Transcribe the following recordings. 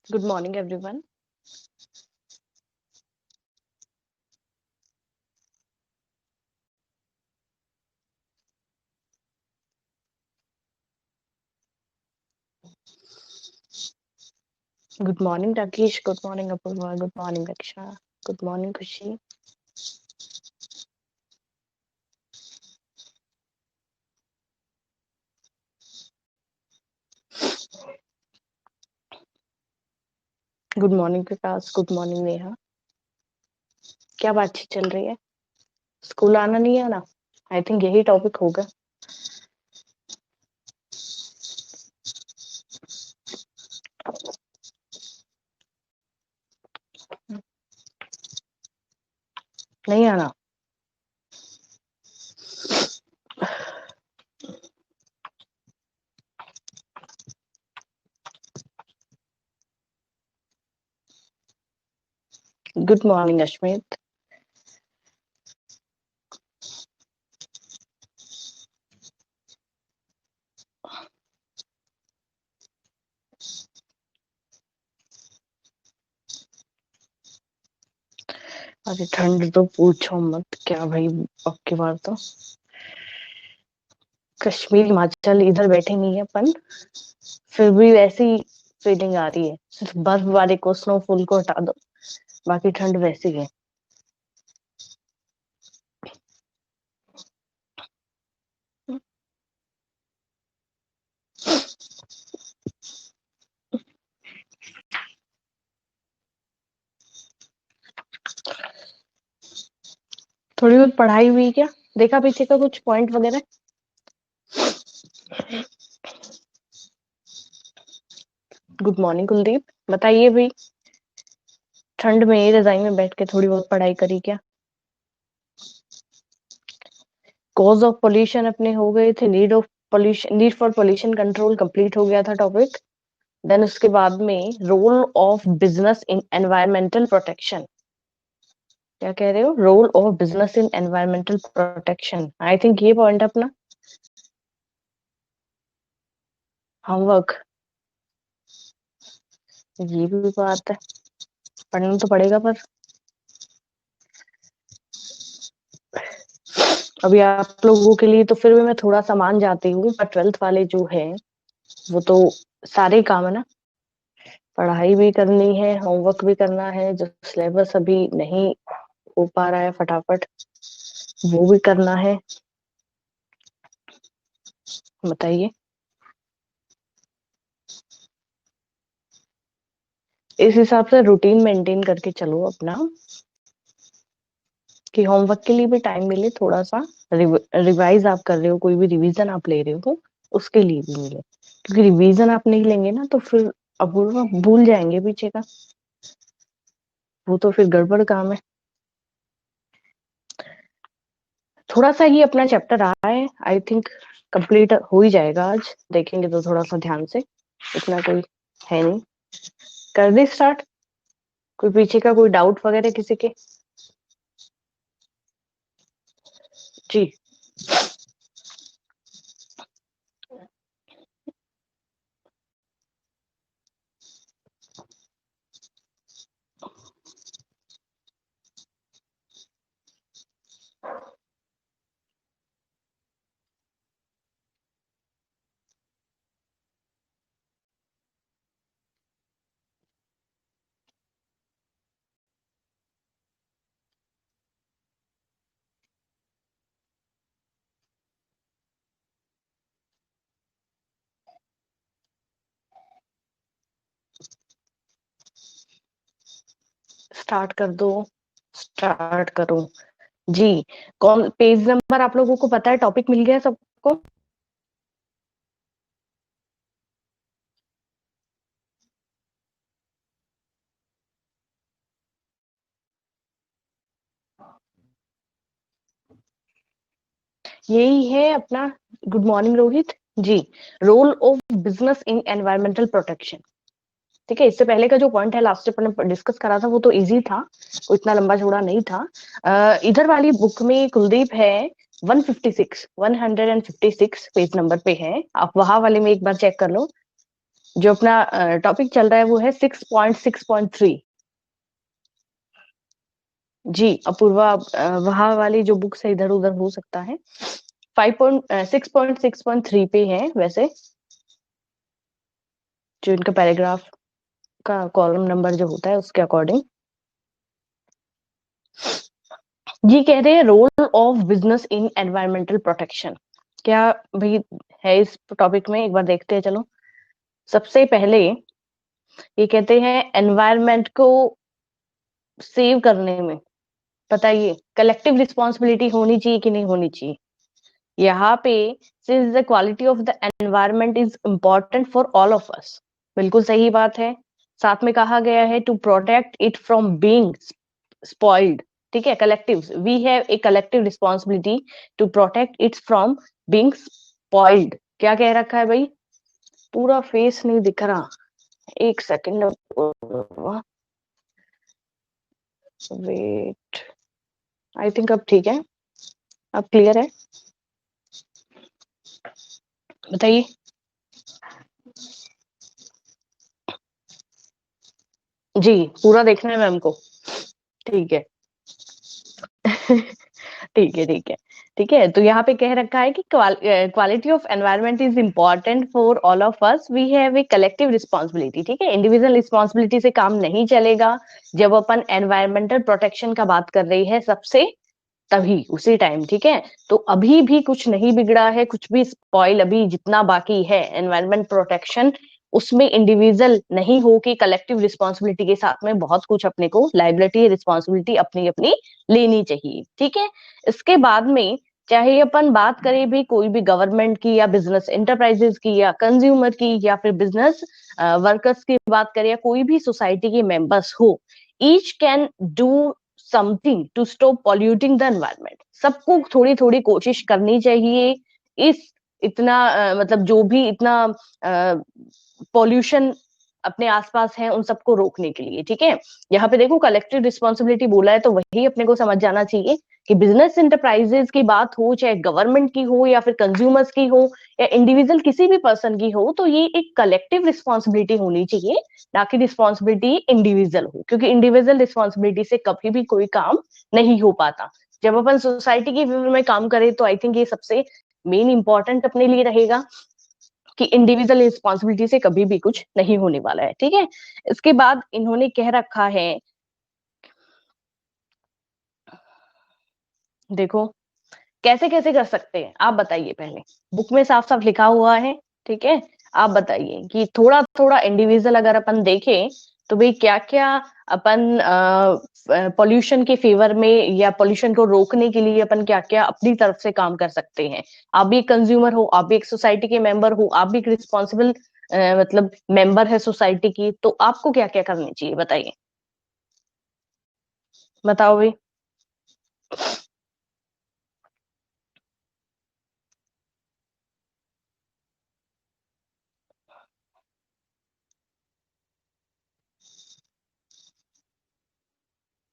Good morning, everyone. Good morning, Rakesh. Good morning, Apurva. Good morning, Raksha. Good morning, Khushi. Good morning Vikas. Good morning Neha. क्या बातचीत चल रही है? School आना नहीं आना? आई थिंक यही टॉपिक होगा. नहीं आना? Good morning Ashmit. अरे ठंड तो पूछो मत. क्या भाई, अब की बार तो कश्मीर हिमाचल इधर बैठे नहीं है अपन, फिर भी वैसी फीलिंग आ रही है. सिर्फ बर्फबारी को, स्नोफॉल को हटा दो, बाकी ठंड वैसी है. थोड़ी बहुत पढ़ाई हुई क्या? देखा पीछे का कुछ पॉइंट वगैरह? Good morning Kuldeep. बताइए भाई, ठंड में रजाई में बैठ के थोड़ी बहुत पढ़ाई करी क्या? कॉज ऑफ पोल्यूशन अपने हो गए थे. Need of pollution, need for pollution control complete हो गया था टॉपिक. देन उसके बाद में role of business in environmental protection. क्या कह रहे हो? Role of business in environmental protection. I think ये पॉइंट अपना होमवर्क. ये भी बात है, पढ़ना तो पड़ेगा. पर अभी आप लोगों के लिए तो फिर भी मैं थोड़ा सा मान जाती हूँ, पर 12th वाले जो है वो तो सारे काम है ना. पढ़ाई भी करनी है, होमवर्क भी करना है. जो सिलेबस अभी नहीं हो पा रहा है फटाफट, वो भी करना है. बताइए. इस हिसाब से रूटीन मेंटेन करके चलो अपना, कि होमवर्क के लिए भी टाइम मिले थोड़ा सा. रिवाइज आप कर रहे हो, कोई भी रिवीजन आप ले रहे हो, उसके लिए भी मिले. क्योंकि रिवीजन आप नहीं लेंगे ना तो फिर अब वो भूल जाएंगे पीछे का. वो तो फिर गड़बड़ काम है. थोड़ा सा ही अपना चैप्टर रहा है. आई थिंक कंप्लीट हो ही जाएगा आज. देखेंगे तो थोड़ा सा ध्यान से. इतना कोई है नहीं. कर दे स्टार्ट. कोई पीछे का कोई डाउट वगैरह किसी के? जी. स्टार्ट कर दो. स्टार्ट करो. जी. कौन पेज नंबर आप लोगों को पता है? टॉपिक मिल गया सबको? यही है अपना. Good morning Rohit ji. Role of business in environmental protection. ठीक है. इससे पहले का जो पॉइंट है लास्ट अपन ने डिस्कस करा था वो तो इजी था, वो इतना लंबा चौड़ा नहीं था. इधर वाली बुक में कुलदीप है 156 पेज नंबर पे है. आप वहां वाले में एक बार चेक कर लो. जो अपना टॉपिक चल रहा है वो है 6.6.3। जी अपूर्वा, वहाँ वाली जो बुक्स है इधर उधर हो सकता है। 6.6.3 पे है वैसे, जो इनका पैराग्राफ का कॉलम नंबर जो होता है उसके अकॉर्डिंग। ये कह रहे हैं role of business in environmental protection. क्या भाई है इस टॉपिक में, एक बार देखते हैं चलो। सबसे पहले ये कहते हैं एनवायरमेंट को सेव करने में, बताइए कलेक्टिव रिस्पॉन्सिबिलिटी होनी चाहिए कि नहीं होनी चाहिए। यहाँ पे since the quality of the environment is important for all of us, बिल्कुल सही बात है। साथ में कहा गया है to protect it from being spoiled. ठीक है, collective, we have a collective responsibility to protect it from being spoiled. क्या कह रखा है भाई, पूरा फेस नहीं दिख रहा, एक सेकंड वेट। आई थिंक अब ठीक है, अब क्लियर है, बताइए। जी पूरा देखना है मैम को, ठीक है। ठीक है ठीक है ठीक है। तो यहाँ पे कह रखा है कि quality of environment is important for all of us, we have a collective responsibility. ठीक है, इंडिविजुअल रिस्पॉन्सिबिलिटी से काम नहीं चलेगा। जब अपन एनवायरमेंटल प्रोटेक्शन का बात कर रही है सबसे, तभी उसी टाइम, ठीक है। तो अभी भी कुछ नहीं बिगड़ा है, कुछ भी स्पॉइल अभी जितना बाकी है एनवायरमेंट प्रोटेक्शन, उसमें इंडिविजुअल नहीं हो कि कलेक्टिव रिस्पॉन्सिबिलिटी के साथ में बहुत कुछ अपने को लाइबिलिटी रिस्पॉन्सिबिलिटी अपनी अपनी लेनी चाहिए। ठीक है, इसके बाद में चाहे अपन बात करें भी कोई भी गवर्नमेंट की या बिजनेस एंटरप्राइजेस की या कंज्यूमर की या फिर बिजनेस वर्कर्स की बात करें या कोई भी सोसाइटी के मेंबर्स हो, each can do something to stop polluting the environment. सबको थोड़ी थोड़ी कोशिश करनी चाहिए इस इतना मतलब जो भी इतना पॉल्यूशन अपने आसपास है उन सबको रोकने के लिए। ठीक है, यहाँ पे देखो कलेक्टिव रिस्पॉन्सिबिलिटी बोला है, तो वही अपने को समझ जाना चाहिए कि बिजनेस इंटरप्राइजेस की बात हो, चाहे गवर्नमेंट की हो या फिर कंज्यूमर्स की हो या इंडिविजुअल किसी भी पर्सन की हो, तो ये एक कलेक्टिव रिस्पॉन्सिबिलिटी होनी चाहिए, ना कि रिस्पॉन्सिबिलिटी इंडिविजुअल हो, क्योंकि इंडिविजुअल रिस्पॉन्सिबिलिटी से कभी भी कोई काम नहीं हो पाता। जब अपन सोसाइटी के फेवर में काम करें तो आई थिंक ये सबसे मेन इंपॉर्टेंट अपने लिए रहेगा कि इंडिविजुअल रिस्पॉन्सिबिलिटी से कभी भी कुछ नहीं होने वाला है। ठीक है, इसके बाद इन्होंने कह रखा है, देखो कैसे कैसे कर सकते हैं आप बताइए पहले, बुक में साफ साफ लिखा हुआ है। ठीक है, आप बताइए कि थोड़ा थोड़ा इंडिविजुअल अगर अपन देखें तो भाई क्या क्या अपन पॉल्यूशन के फेवर में या पॉल्यूशन को रोकने के लिए अपन क्या क्या अपनी तरफ से काम कर सकते हैं। आप भी एक कंज्यूमर हो, आप भी एक सोसाइटी के मेंबर हो, आप भी एक रिस्पॉन्सिबल मतलब मेंबर है सोसाइटी की, तो आपको क्या क्या करनी चाहिए बताइए, बताओ भाई।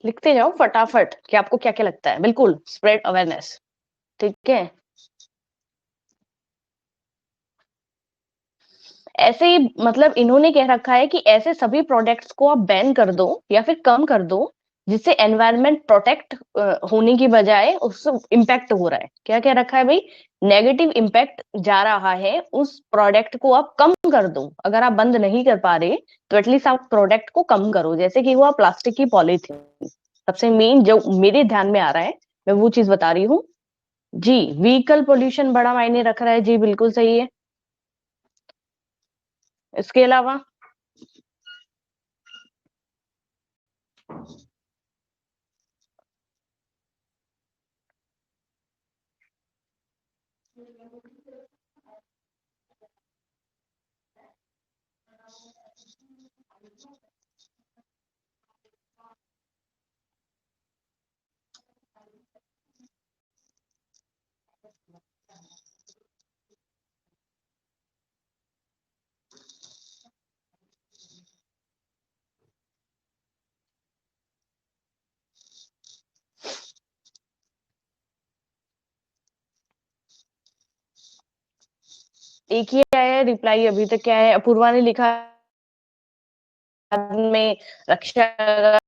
लिखते जाओ फटाफट कि आपको क्या क्या लगता है, बिल्कुल स्प्रेड अवेयरनेस। ठीक है, ऐसे ही मतलब इन्होंने कह रखा है कि ऐसे सभी प्रोडक्ट्स को आप बैन कर दो या फिर कम कर दो जिससे एनवायरनमेंट प्रोटेक्ट होने की बजाय उससे इम्पैक्ट हो रहा है। क्या कह रखा है भाई, नेगेटिव इम्पैक्ट जा रहा है, उस प्रोडक्ट को आप कम कर दो। अगर आप बंद नहीं कर पा रहे तो एटलीस्ट आप प्रोडक्ट को कम करो, जैसे कि हुआ प्लास्टिक की पॉलीथीन, सबसे मेन जो मेरे ध्यान में आ रहा है मैं वो चीज बता रही हूँ। जी, व्हीकल पोल्यूशन बड़ा मायने रख रहा है, जी बिल्कुल सही है। इसके अलावा एक ही आया है रिप्लाई अभी तक। क्या है, अपूर्वा ने लिखा में रक्षा।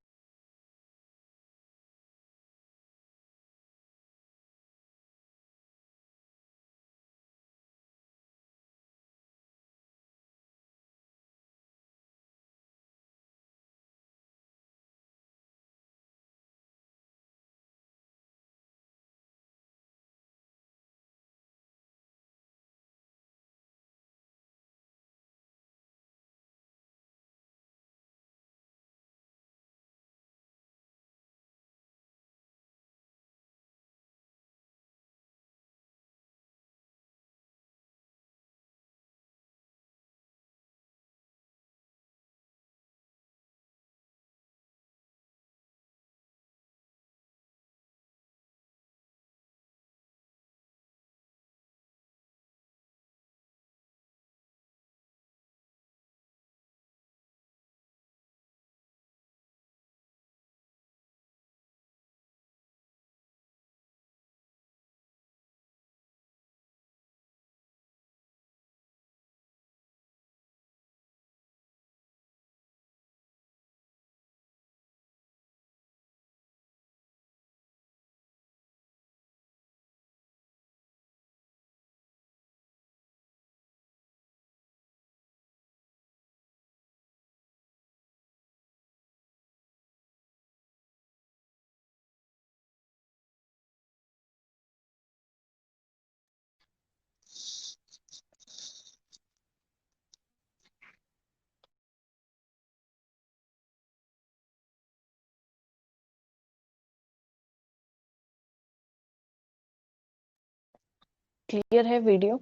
क्लियर है वीडियो?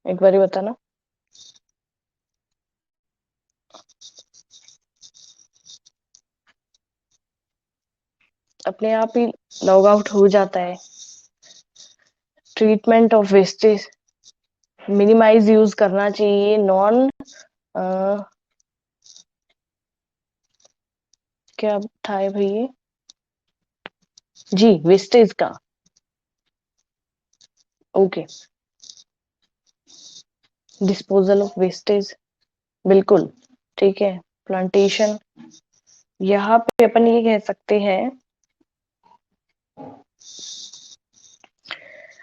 एक बार बताना। अपने आप ही लॉग आउट हो जाता है। Treatment of wastage minimise use करना चाहिए। नॉन क्या था है भाई ये? जी, वेस्टेज का। ओके, डिस्पोजल ऑफ वेस्टेज, बिल्कुल ठीक है। प्लांटेशन, यहाँ पे अपन ये कह सकते हैं,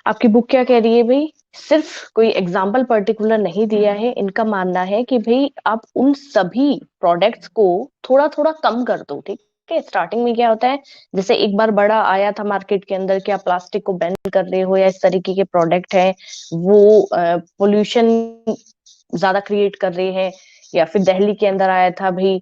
आपकी बुक क्या कह रही है भाई? सिर्फ कोई एग्जाम्पल पर्टिकुलर नहीं दिया है। इनका मानना है कि भाई आप उन सभी प्रोडक्ट्स को थोड़ा थोड़ा कम कर दो, ठीक है। स्टार्टिंग में क्या होता है, जैसे एक बार बड़ा आया था मार्केट के अंदर कि आप प्लास्टिक को बैन कर रहे हो या इस तरीके के प्रोडक्ट है, वो पोल्यूशन ज्यादा क्रिएट कर रहे हैं। या फिर दिल्ली के अंदर आया था भाई,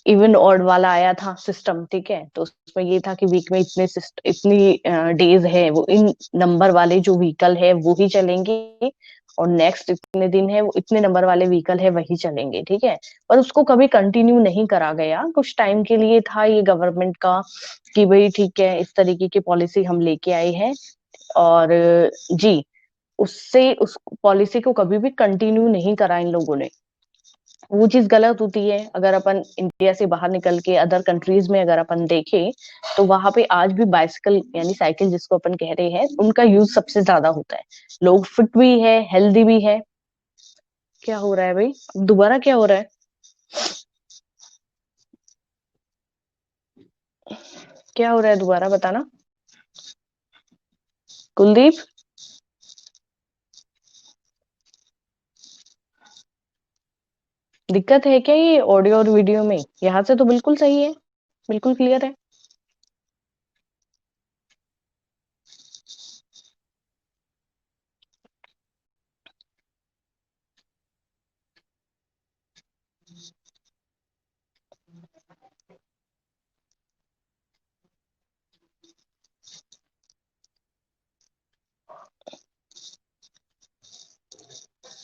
इवन ऑड वाला आया था सिस्टम, ठीक है। तो उसमें ये था कि वीक में इतनी डेज है, वो इन नंबर वाले जो व्हीकल है वो ही चलेंगे, और नेक्स्ट इतने दिन है वो इतने नंबर वाले व्हीकल है वही चलेंगे, ठीक है। पर उसको कभी कंटिन्यू नहीं करा गया। कुछ टाइम के लिए था ये गवर्नमेंट का कि भाई ठीक है, इस तरीके की पॉलिसी हम लेके आए हैं, और जी, उससे उस पॉलिसी को कभी भी कंटिन्यू नहीं करा इन लोगों ने। वो चीज गलत होती है। अगर अपन इंडिया से बाहर निकल के अदर कंट्रीज में अगर अपन देखें, तो वहां पे आज भी बाइसिकल यानी साइकिल जिसको अपन कह रहे हैं, उनका यूज सबसे ज्यादा होता है। लोग फिट भी है, हेल्दी भी है। क्या हो रहा है भाई? दोबारा क्या हो रहा है? क्या हो रहा है दोबारा बताना, कुलदीप। दिक्कत है क्या ये ऑडियो और वीडियो में? यहाँ से तो बिल्कुल सही है, बिल्कुल क्लियर है।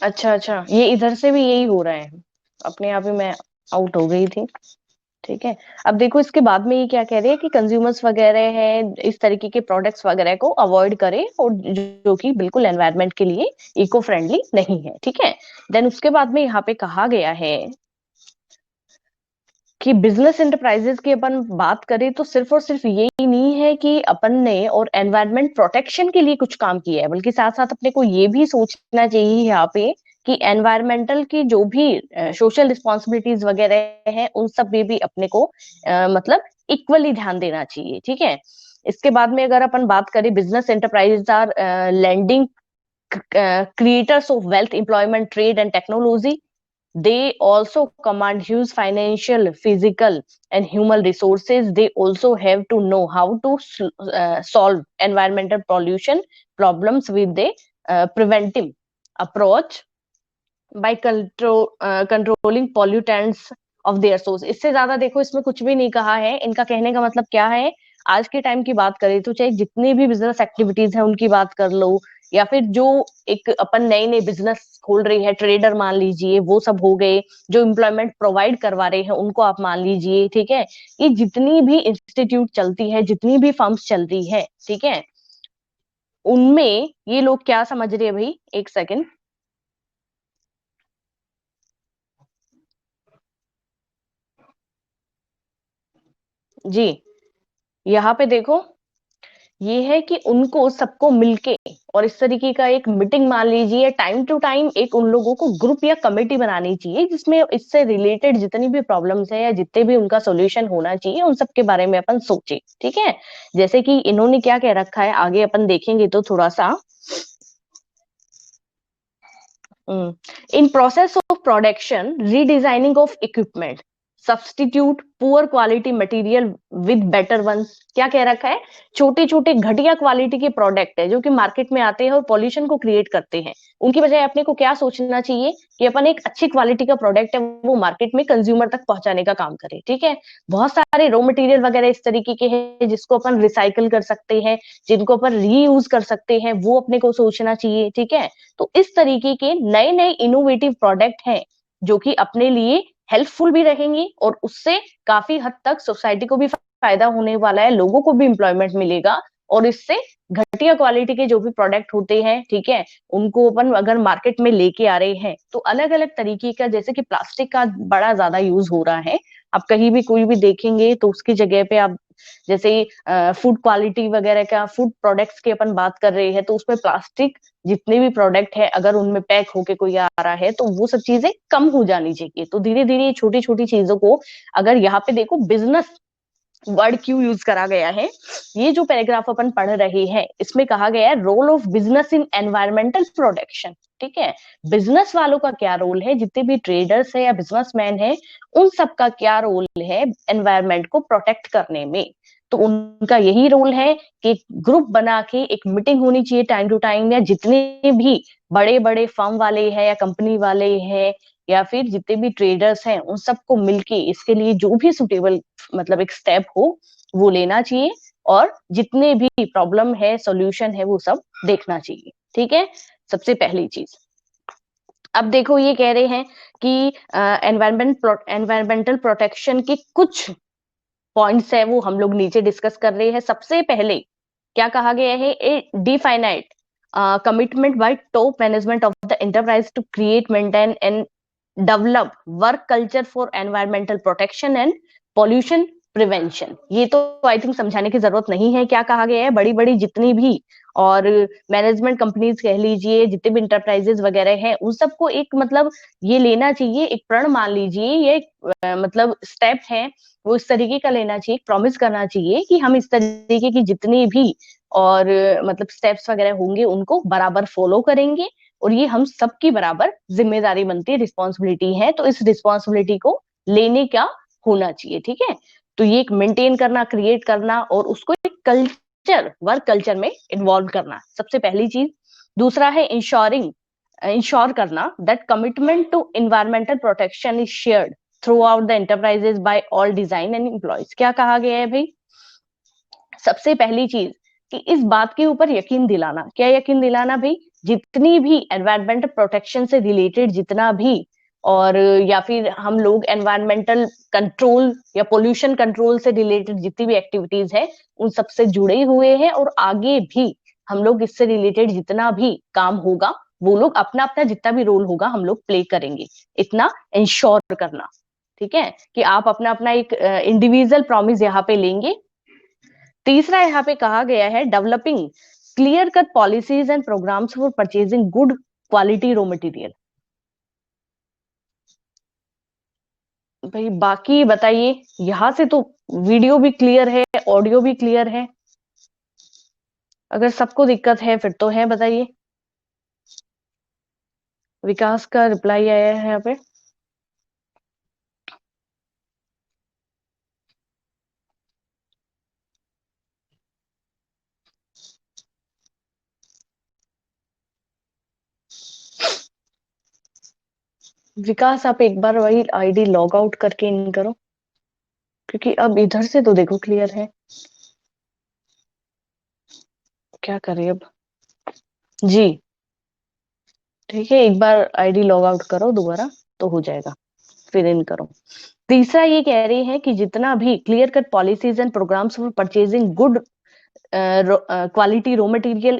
अच्छा अच्छा, ये इधर से भी यही हो रहा है। अपने आप ही मैं आउट हो गई थी, ठीक है। अब देखो इसके बाद में ये क्या कह रहे हैं कि कंज्यूमर्स वगैरह है इस तरीके के प्रोडक्ट्स वगैरह को अवॉइड करें, और जो कि बिल्कुल एनवायरनमेंट के लिए इको फ्रेंडली नहीं है, ठीक है। देन उसके बाद में यहाँ पे कहा गया है कि बिजनेस एंटरप्राइजेस की अपन बात करें तो सिर्फ और सिर्फ यही नहीं है कि अपन ने और एनवायरनमेंट प्रोटेक्शन के लिए कुछ काम किया है, बल्कि साथ साथ अपने को ये भी सोचना चाहिए यहाँ पे कि एनवायरमेंटल की जो भी सोशल रिस्पॉन्सिबिलिटीज वगैरह हैं उन सब में भी अपने को मतलब इक्वली ध्यान देना चाहिए। ठीक है। इसके बाद में अगर अपन बात करें, business enterprises are landing creators of wealth, employment, trade, and technology. They also command huge financial, physical, and human resources. They also have to know how to solve environmental pollution problems with a preventive approach by controlling pollutants of their source। इससे ज्यादा देखो इसमें कुछ भी नहीं कहा है। इनका कहने का मतलब क्या है, आज के टाइम की बात करें तो चाहे जितनी भी बिजनेस एक्टिविटीज है उनकी बात कर लो, या फिर जो एक अपन नए नए बिजनेस खोल रही है, ट्रेडर मान लीजिए, वो सब हो गए, जो एम्प्लॉयमेंट प्रोवाइड करवा रहे हैं उनको आप मान लीजिए। ठीक है। ये जितनी भी इंस्टीट्यूट चलती है, जितनी भी फर्म्स चलती है, ठीक है, उनमें ये लोग क्या समझ रहे हैं भाई, एक सेकेंड जी, यहाँ पे देखो, ये है कि उनको सबको मिलके और इस तरीके का एक मीटिंग मान लीजिए, टाइम टू टाइम एक उन लोगों को ग्रुप या कमेटी बनानी चाहिए जिसमें इससे रिलेटेड जितनी भी प्रॉब्लम्स है या जितने भी उनका सॉल्यूशन होना चाहिए उन सब के बारे में अपन सोचे। ठीक है। जैसे कि इन्होंने क्या कह रखा है, आगे अपन देखेंगे तो थोड़ा सा, in process of production, redesigning of equipment, substitute poor quality material with better ones। क्या कह रखा है, छोटे छोटे घटिया क्वालिटी के प्रोडक्ट है जो कि मार्केट में आते हैं और पॉल्यूशन को क्रिएट करते हैं, उनकी बजाय अपने को क्या सोचना चाहिए कि अपन एक अच्छी क्वालिटी का प्रोडक्ट है वो मार्केट में कंज्यूमर तक पहुंचाने का काम करें। ठीक है। बहुत सारे रॉ मटेरियल वगैरह इस तरीके के हैं जिसको अपन रिसाइकल कर सकते हैं, जिनको अपन रीयूज कर सकते हैं, वो अपने को सोचना चाहिए। ठीक है। तो इस तरीके के नए नए इनोवेटिव प्रोडक्ट हैं जो कि अपने लिए हेल्पफुल भी रहेंगे और उससे काफी हद तक सोसाइटी को भी फायदा होने वाला है, लोगों को भी एम्प्लॉयमेंट मिलेगा। और इससे घटिया क्वालिटी के जो भी प्रोडक्ट होते हैं, ठीक है, उनको अपन अगर मार्केट में लेके आ रहे हैं तो अलग अलग तरीके का, जैसे कि प्लास्टिक का बड़ा ज्यादा यूज हो रहा है, आप कहीं भी कोई भी देखेंगे तो उसकी जगह पे आप जैसे फूड क्वालिटी वगैरह का, फूड प्रोडक्ट्स की अपन बात कर रहे हैं तो उसमें प्लास्टिक जितने भी प्रोडक्ट है अगर उनमें पैक होके कोई आ रहा है तो वो सब चीजें कम हो जानी चाहिए। तो धीरे धीरे ये छोटी छोटी चीजों को, अगर यहाँ पे देखो बिजनेस वर्ड क्यों यूज करा गया है, ये जो पैराग्राफ अपन पढ़ रहे हैं इसमें कहा गया है role of business in environmental protection. ठीक है। बिजनेस वालों का क्या रोल है, जितने भी ट्रेडर्स है या बिजनेसमैन है उन सब का क्या रोल है एनवायरमेंट को प्रोटेक्ट करने में। तो उनका यही रोल है कि ग्रुप बना के एक मीटिंग होनी चाहिए टाइम टू टाइम, या जितने भी बड़े बड़े फर्म वाले हैं या कंपनी वाले हैं या फिर जितने भी ट्रेडर्स हैं उन सबको मिलके इसके लिए जो भी सुटेबल मतलब एक स्टेप हो वो लेना चाहिए, और जितने भी प्रॉब्लम है, सॉल्यूशन है, वो सब देखना चाहिए। ठीक है। सबसे पहली चीज, अब देखो ये कह रहे हैं कि एनवायरमेंटल प्रोटेक्शन के कुछ पॉइंट्स है वो हम लोग नीचे डिस्कस कर रहे हैं। सबसे पहले क्या कहा गया है, a definite commitment by top management of the enterprise to create, maintain and develop work culture for environmental protection and pollution prevention. ये तो आई थिंक समझाने की जरूरत नहीं है। क्या कहा गया है, बड़ी बड़ी जितनी भी और मैनेजमेंट कंपनीज कह लीजिए, जितने भी इंटरप्राइजेस वगैरह हैं, उन सबको एक मतलब ये लेना चाहिए, एक प्रण मान लीजिए, ये मतलब स्टेप है वो इस तरीके का लेना चाहिए, प्रॉमिस करना चाहिए कि हम इस तरीके की जितनी भी और मतलब स्टेप्स वगैरह होंगे उनको बराबर फॉलो करेंगे, और ये हम सबकी बराबर जिम्मेदारी बनती है, रिस्पॉन्सिबिलिटी है, तो इस रिस्पॉन्सिबिलिटी को लेने का होना चाहिए। ठीक है। तो ये एक मेंटेन करना, क्रिएट करना और उसको एक कल्चर, वर्क कल्चर में इन्वॉल्व करना, सबसे पहली चीज। दूसरा है इंश्योर करना that commitment to environmental protection is shared throughout the enterprises by all design and employees. क्या कहा गया है भाई, सबसे पहली चीज कि इस बात के ऊपर यकीन दिलाना। क्या यकीन दिलाना भाई, जितनी भी एनवायरमेंटल प्रोटेक्शन से रिलेटेड जितना भी, और या फिर हम लोग एनवायरमेंटल कंट्रोल या पोल्यूशन कंट्रोल से रिलेटेड जितनी भी एक्टिविटीज है उन सब से जुड़े हुए हैं, और आगे भी हम लोग इससे रिलेटेड जितना भी काम होगा वो लोग अपना अपना जितना भी रोल होगा हम लोग प्ले करेंगे, इतना इंश्योर करना। ठीक है, कि आप अपना अपना एक इंडिविजुअल प्रॉमिस यहाँ पे लेंगे। तीसरा यहाँ पे कहा गया है developing clear cut policies and programmes for purchasing good quality raw material. भाई बाकी बताइए, यहां से तो वीडियो भी क्लियर है, ऑडियो भी क्लियर है। अगर सबको दिक्कत है फिर तो है, बताइए। विकास का रिप्लाई आया है यहाँ पे। विकास आप एक बार वही आईडी लॉग आउट करके इन करो, क्योंकि अब इधर से तो देखो क्लियर है। क्या करें अब। जी ठीक है, एक बार आईडी लॉग आउट करो दोबारा तो हो जाएगा, फिर इन करो। तीसरा ये कह रही है कि जितना भी clear cut policies and programmes for purchasing good quality raw material,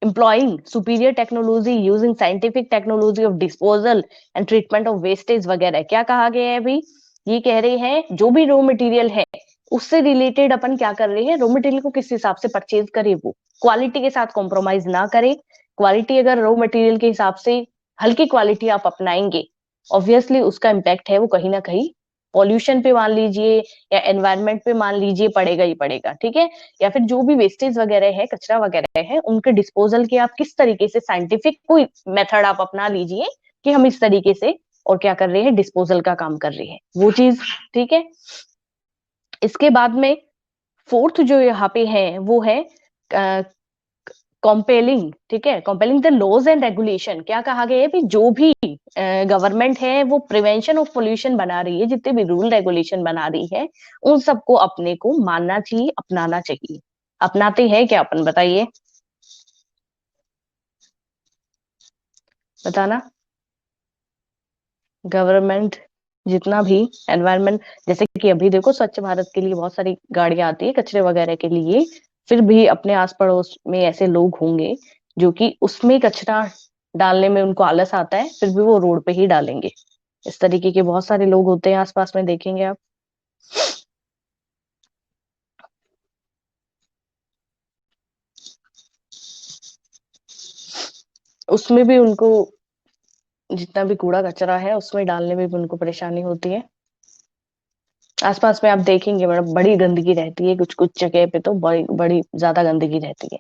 employing superior technology, using scientific technology of disposal and treatment of wastage वगैरह। क्या कहा गया है भाई, ये कह रहे हैं जो भी रॉ मटेरियल है उससे रिलेटेड अपन क्या कर रहे हैं, रॉ मटेरियल को किस हिसाब से परचेज करे, वो क्वालिटी के साथ कॉम्प्रोमाइज ना करे। क्वालिटी अगर रॉ मटेरियल के हिसाब से हल्की क्वालिटी आप अपनाएंगे, ऑब्वियसली उसका इम्पैक्ट है वो कहीं ना कहीं पॉल्यूशन पे मान लीजिए या एनवायरनमेंट पे मान लीजिए पड़ेगा ही पड़ेगा। ठीक है, या फिर जो भी वेस्टेज वगैरह है, कचरा वगैरह है, उनके डिस्पोजल के आप किस तरीके से साइंटिफिक कोई मेथड आप अपना लीजिए कि हम इस तरीके से और क्या कर रहे हैं, डिस्पोजल का काम कर रहे हैं, वो चीज। ठीक है, इसके बाद में फोर्थ जो यहाँ पे है वो है कॉम्पेलिंग। ठीक है, compelling the laws and regulation. क्या कहा गया है कि जो भी गवर्नमेंट है वो प्रिवेंशन ऑफ पोल्यूशन बना रही है, जितने भी रूल रेगुलेशन बना रही है उन सबको अपने को मानना चाहिए, अपनाना चाहिए। अपनाते हैं क्या अपन, बताइए, बताना। गवर्नमेंट जितना भी एनवायरनमेंट, जैसे कि अभी देखो स्वच्छ भारत के लिए बहुत सारी गाड़ियां आती है कचरे वगैरह के लिए, फिर भी अपने आस पड़ोस में ऐसे लोग होंगे जो कि उसमें कचरा डालने में उनको आलस आता है, फिर भी वो रोड पे ही डालेंगे। इस तरीके के बहुत सारे लोग होते हैं आसपास में, देखेंगे आप। उसमें भी उनको जितना भी कूड़ा कचरा है उसमें डालने में भी उनको परेशानी होती है। आसपास में आप देखेंगे बड़ी गंदगी रहती है, कुछ कुछ जगह पे तो बड़ी बड़ी ज्यादा गंदगी रहती है।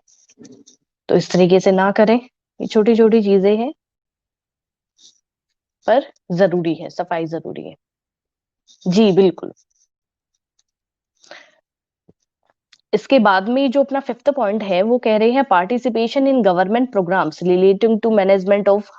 तो इस तरीके से ना करें, ये छोटी छोटी चीजें हैं पर जरूरी है, सफाई जरूरी है। जी बिल्कुल। इसके बाद में जो अपना फिफ्थ पॉइंट है वो कह रहे हैं participation in government programmes relating to management of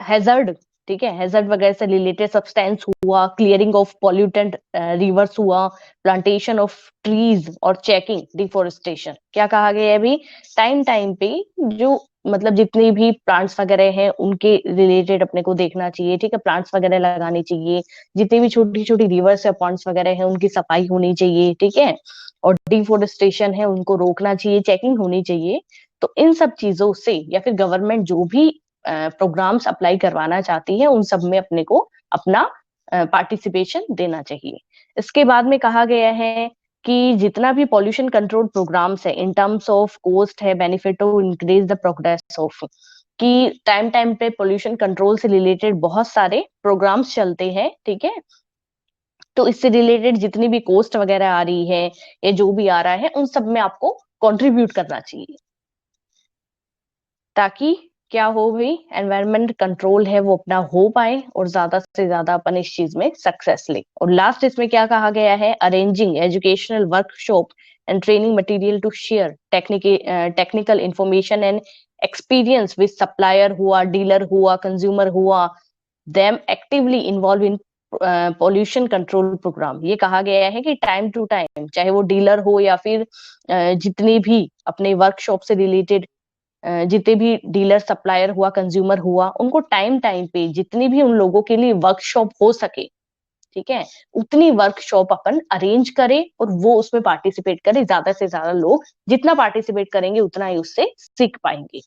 hazard. ठीक है, हैजर्ड वगैरह से रिलेटेड सब्सटेंस हुआ, क्लियरिंग ऑफ पॉल्यूटेंट रिवर्स हुआ, प्लांटेशन ऑफ ट्रीज और चेकिंग डिफोरेस्टेशन। क्या कहा गया है अभी, टाइम टाइम पे जो मतलब जितनी भी प्लांट्स वगैरह हैं उनके रिलेटेड अपने को देखना चाहिए। ठीक है, प्लांट्स वगैरह लगानी चाहिए, जितनी भी छोटी छोटी रिवर्स या पॉन्ड्स वगैरह हैं उनकी सफाई होनी चाहिए। ठीक है, और डिफोरेस्टेशन है उनको रोकना चाहिए, चेकिंग होनी चाहिए। तो इन सब चीजों से या फिर गवर्नमेंट जो भी प्रोग्राम्स अप्लाई करवाना चाहती है उन सब में अपने को अपना पार्टिसिपेशन देना चाहिए। इसके बाद में कहा गया है कि जितना भी पॉल्यूशन कंट्रोल प्रोग्राम्स है इन टर्म्स ऑफ कोस्ट है, benefit to increase the progress of, कि टाइम टाइम पे पोल्यूशन कंट्रोल से रिलेटेड बहुत सारे प्रोग्राम्स चलते हैं। ठीक है, तो इससे रिलेटेड जितनी भी कोस्ट वगैरह आ रही है या जो भी आ रहा है उन सब में आपको कंट्रीब्यूट करना चाहिए, ताकि क्या हो भाई, एनवायरमेंट कंट्रोल है वो अपना हो पाए और ज्यादा से ज्यादा अपन इस चीज में सक्सेस ले। और लास्ट इसमें क्या कहा गया है, arranging educational workshop and training material to share technical information and experience with supplier हुआ, डीलर हुआ, कंज्यूमर हुआ, them actively involve in pollution control programme. ये कहा गया है कि टाइम टू टाइम, चाहे वो डीलर हो या फिर जितने भी अपने वर्कशॉप से रिलेटेड जितने भी डीलर सप्लायर हुआ, कंज्यूमर हुआ, उनको टाइम टाइम पे जितनी भी उन लोगों के लिए वर्कशॉप हो सके, ठीक है, उतनी वर्कशॉप अपन अरेंज करें और वो उसमें पार्टिसिपेट करें। ज्यादा से ज्यादा लोग जितना पार्टिसिपेट करेंगे उतना ही उससे सीख पाएंगे।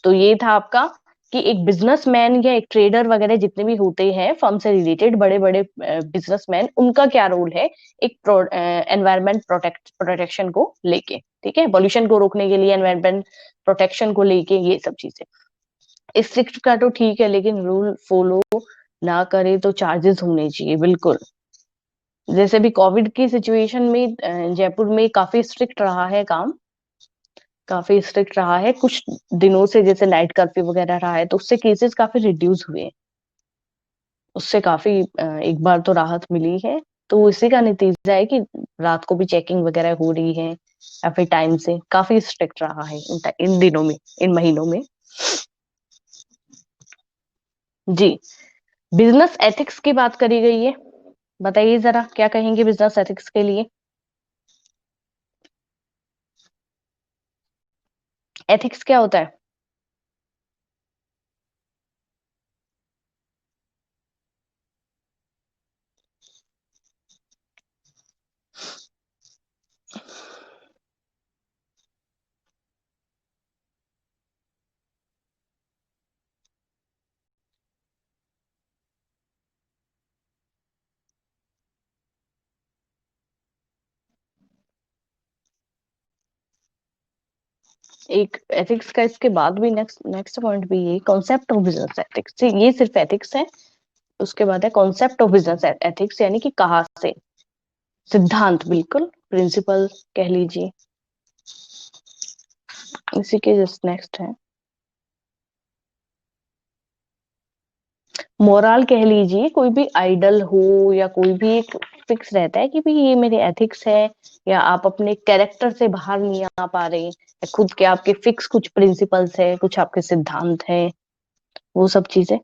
तो ये था आपका कि एक बिजनेसमैन या एक ट्रेडर वगैरह जितने भी होते हैं फर्म से रिलेटेड, बड़े बड़े बिजनेसमैन, उनका क्या रोल है एक एनवायरमेंट प्रोटेक्शन को लेके, ठीक है, पॉल्यूशन को रोकने के लिए, एनवायरमेंट प्रोटेक्शन को लेके, ये सब चीजें स्ट्रिक्ट का तो ठीक है, लेकिन रूल फॉलो ना करे तो चार्जेस होने चाहिए बिल्कुल। जैसे भी कोविड की सिचुएशन में जयपुर में काफी स्ट्रिक्ट रहा है काम, काफी स्ट्रिक्ट रहा है कुछ दिनों से, जैसे नाइट कर्फ्यू वगैरह रहा है, तो उससे केसेस काफी रिड्यूस हुए हैं, उससे काफी एक बार तो राहत मिली है। तो इसी का नतीजा है कि रात को भी चेकिंग वगैरह हो रही है, या फिर टाइम से काफी स्ट्रिक्ट रहा है इन दिनों में, इन महीनों में। जी, बिजनेस एथिक्स की बात करी गई है, बताइए जरा क्या कहेंगे बिजनेस एथिक्स के लिए। एथिक्स क्या होता है? एक एथिक्स का, इसके बाद भी नेक्स्ट नेक्स्ट पॉइंट भी ये कॉन्सेप्ट ऑफ बिजनेस एथिक्स, ये सिर्फ एथिक्स है। उसके बाद है कॉन्सेप्ट ऑफ बिजनेस एथिक्स, यानी कि कहाँ से, सिद्धांत, बिल्कुल प्रिंसिपल कह लीजिए, इसी के जस्ट नेक्स्ट है मोरल कह लीजिए। कोई भी आइडल हो या कोई भी एक फिक्स रहता है कि भाई ये मेरे एथिक्स है, या आप अपने कैरेक्टर से बाहर नहीं आ पा रहे, या खुद के आपके फिक्स कुछ प्रिंसिपल्स है, कुछ आपके सिद्धांत है, वो सब चीजें।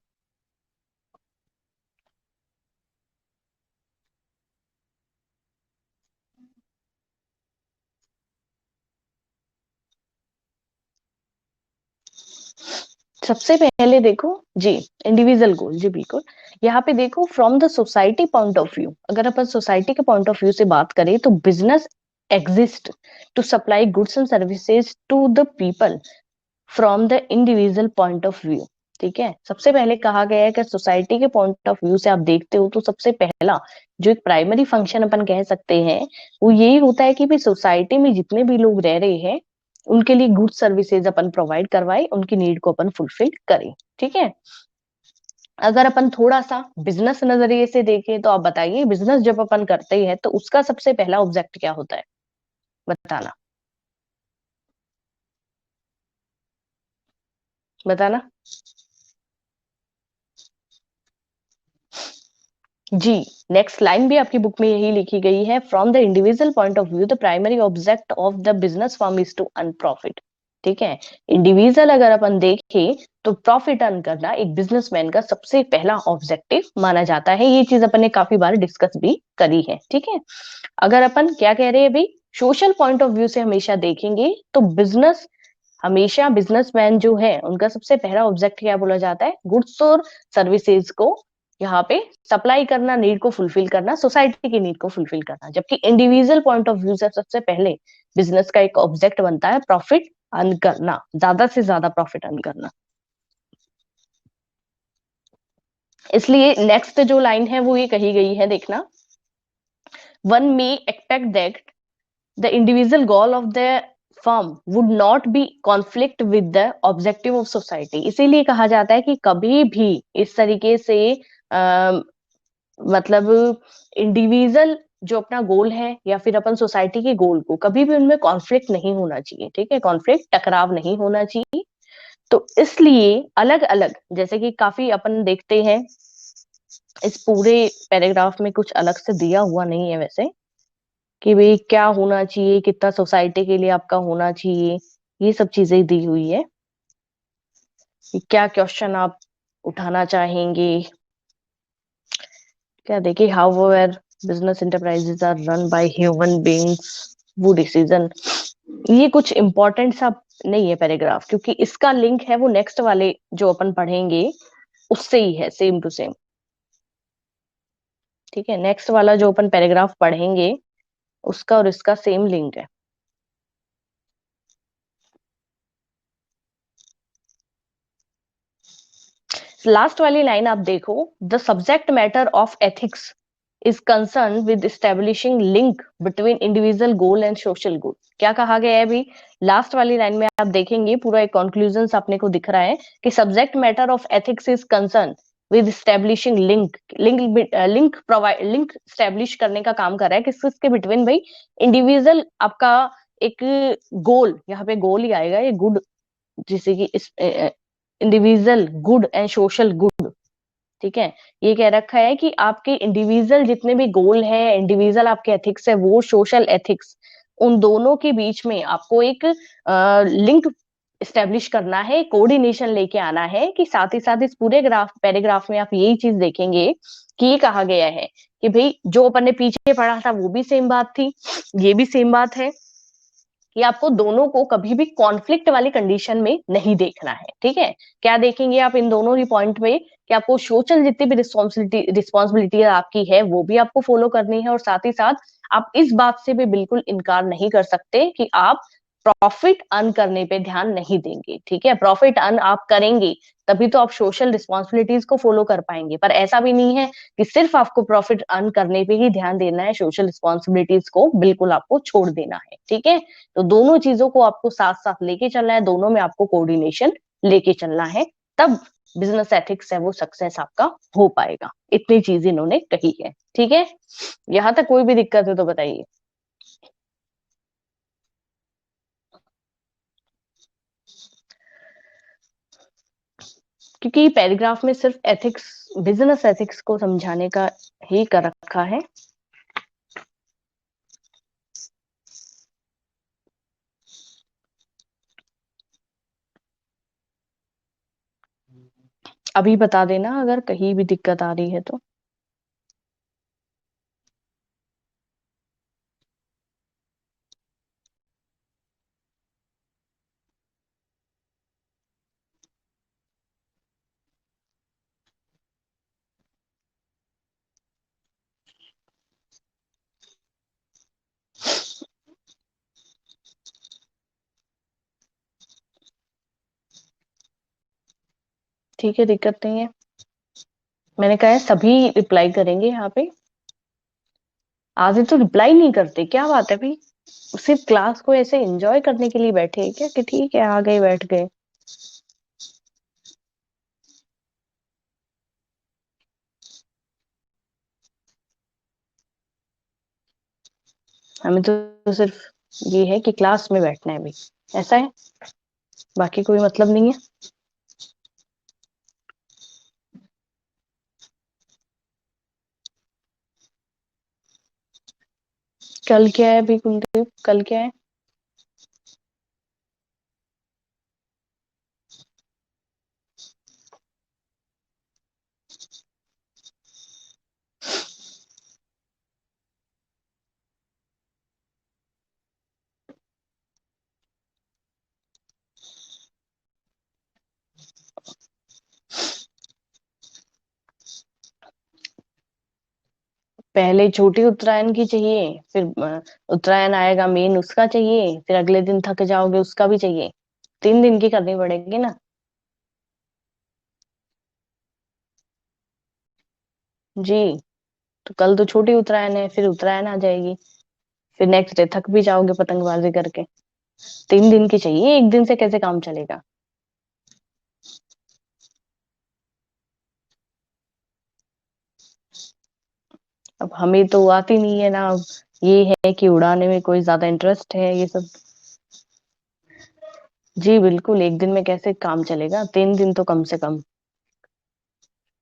सबसे पहले देखो जी, इंडिविजुअल गोल, जी बिल्कुल। यहाँ पे देखो from the society point of view, अगर अपन सोसाइटी के पॉइंट ऑफ व्यू से बात करें तो business exist to supply goods and services to the people from the individual point of view. ठीक है, सबसे पहले कहा गया है कि सोसाइटी के पॉइंट ऑफ व्यू से आप देखते हो तो सबसे पहला जो एक प्राइमरी फंक्शन अपन कह सकते हैं वो यही होता है कि भाई सोसाइटी में जितने भी लोग रह रहे हैं उनके लिए गुड सर्विसेज अपन प्रोवाइड करवाए, उनकी नीड को अपन फुलफिल करें। ठीक है, अगर अपन थोड़ा सा बिजनेस नजरिए से देखें तो आप बताइए, बिजनेस जब अपन करते हैं तो उसका सबसे पहला ऑब्जेक्ट क्या होता है, बताना, बताना। जी, नेक्स्ट लाइन भी आपकी बुक में यही लिखी गई है, from the individual point of view the primary object of the business firm is to earn profit. ठीक है, इंडिविजुअल अगर अपन देखें तो प्रॉफिट अर्न करना एक बिजनेसमैन का सबसे पहला ऑब्जेक्टिव माना जाता है, ये चीज अपन ने काफी बार डिस्कस भी करी है। ठीक है, अगर अपन क्या कह रहे हैं भाई, सोशल पॉइंट ऑफ व्यू से हमेशा देखेंगे तो बिजनेस, हमेशा बिजनेसमैन जो है उनका सबसे पहला ऑब्जेक्ट क्या बोला जाता है, गुड्स और सर्विसेज को यहाँ पे सप्लाई करना, नीड को फुलफिल करना, सोसाइटी की नीड को फुलफिल करना। जबकि इंडिविजुअल पॉइंट ऑफ व्यू से सबसे पहले बिजनेस का एक ऑब्जेक्ट बनता है प्रॉफिट अर्न करना, ज्यादा से ज्यादा प्रॉफिट अर्न करना। इसलिए नेक्स्ट जो लाइन है वो ये कही गई है, देखना, one may expect that the individual goal of the firm would not be conflict with the objective of society। इसीलिए कहा जाता है कि कभी भी इस तरीके से आ, मतलब इंडिविजुअल जो अपना गोल है या फिर अपन सोसाइटी के गोल को, कभी भी उनमें कॉन्फ्लिक्ट नहीं होना चाहिए। ठीक है, कॉन्फ्लिक्ट, टकराव नहीं होना चाहिए। तो इसलिए अलग अलग, जैसे कि काफी अपन देखते हैं, इस पूरे पैराग्राफ में कुछ अलग से दिया हुआ नहीं है वैसे, कि भाई क्या होना चाहिए, कितना सोसाइटी के लिए आपका होना चाहिए, ये सब चीजें दी हुई है कि क्या क्वेश्चन आप उठाना चाहेंगे। क्या देखिए, however business enterprises are run by human beings, वो डिसीजन, ये कुछ इंपॉर्टेंट सा नहीं है पैराग्राफ, क्योंकि इसका लिंक है वो नेक्स्ट वाले जो अपन पढ़ेंगे उससे ही है, सेम टू सेम। ठीक है, नेक्स्ट वाला जो अपन पैराग्राफ पढ़ेंगे उसका और इसका सेम लिंक है। लास्ट वाली लाइन आप देखो, the subject matter of ethics is concern with establishing link between individual goal and social good. क्या कहा गया है अभी लास्ट वाली लाइन में? आप देखेंगे पूरा एक कंक्लूजन अपने को दिख रहा है कि subject matter of ethics is concern with establishing link, link establish करने का काम कर रहा है किसके बिटवीन भाई? इंडिविजुअल आपका एक गोल, यहाँ पे गोल ही आएगा ये गुड, जैसे कि इस individual good and social good. ठीक है, ये कह रखा है कि आपके इंडिविजुअल जितने भी गोल है, इंडिविजुअल आपके एथिक्स है, वो सोशल एथिक्स, उन दोनों के बीच में आपको एक लिंक स्टेब्लिश करना है, कोऑर्डिनेशन लेके आना है। कि साथ ही साथ इस पूरे पैराग्राफ में आप यही चीज देखेंगे कि ये कहा गया है कि भाई जो अपन ने पीछे पढ़ा था वो भी सेम बात थी, ये भी सेम बात है कि आपको दोनों को कभी भी कॉन्फ्लिक्ट वाली कंडीशन में नहीं देखना है। ठीक है, क्या देखेंगे आप इन दोनों ही पॉइंट में कि आपको सोशल जितनी भी रिस्पॉन्सिबिलिटी आपकी है वो भी आपको फॉलो करनी है, और साथ ही साथ आप इस बात से भी बिल्कुल इनकार नहीं कर सकते कि आप प्रॉफिट अर्न करने पे ध्यान नहीं देंगे। ठीक है, प्रॉफिट अर्न आप करेंगे तभी तो आप सोशल रिस्पॉन्सिबिलिटीज को फॉलो कर पाएंगे, पर ऐसा भी नहीं है कि सिर्फ आपको प्रॉफिट अर्न करने पे ही ध्यान देना है, सोशल रिस्पॉन्सिबिलिटीज को बिल्कुल आपको छोड़ देना है। ठीक है, तो दोनों चीजों को आपको साथ साथ लेके चलना है, दोनों में आपको कोऑर्डिनेशन लेके चलना है, तब बिजनेस एथिक्स है वो सक्सेस आपका हो पाएगा। इतनी चीज इन्होंने कही है। ठीक है, यहां तक कोई भी दिक्कत है तो बताइए। क्योंकि पैराग्राफ में सिर्फ एथिक्स, बिजनेस एथिक्स को समझाने का ही कर रखा है। अभी बता देना अगर कहीं भी दिक्कत आ रही है तो। ठीक है, दिक्कत नहीं है, मैंने कहा है सभी रिप्लाई करेंगे यहाँ पे। आधे तो रिप्लाई नहीं करते, क्या बात है भाई? सिर्फ क्लास को ऐसे एंजॉय करने के लिए बैठे हैं क्या कि ठीक है आ गए बैठ गए? हमें तो सिर्फ ये है कि क्लास में बैठना है भाई, ऐसा है, बाकी कोई मतलब नहीं है। कल क्या है अभी कुलदीप, कल क्या है? पहले छोटी उत्तरायण की चाहिए, फिर उत्तरायण आएगा मेन उसका चाहिए, फिर अगले दिन थक जाओगे उसका भी चाहिए, 3 दिन की करनी पड़ेगी ना। जी, तो कल तो छोटी उत्तरायण है, फिर उत्तरायण आ जाएगी, फिर नेक्स्ट डे थक भी जाओगे पतंगबाजी करके। 3 दिन की चाहिए, एक दिन से कैसे काम चलेगा? अब हमें तो आती नहीं है ना, अब ये है कि उड़ाने में कोई ज्यादा इंटरेस्ट है ये सब। जी बिल्कुल, एक दिन में कैसे काम चलेगा? 3 दिन तो कम से कम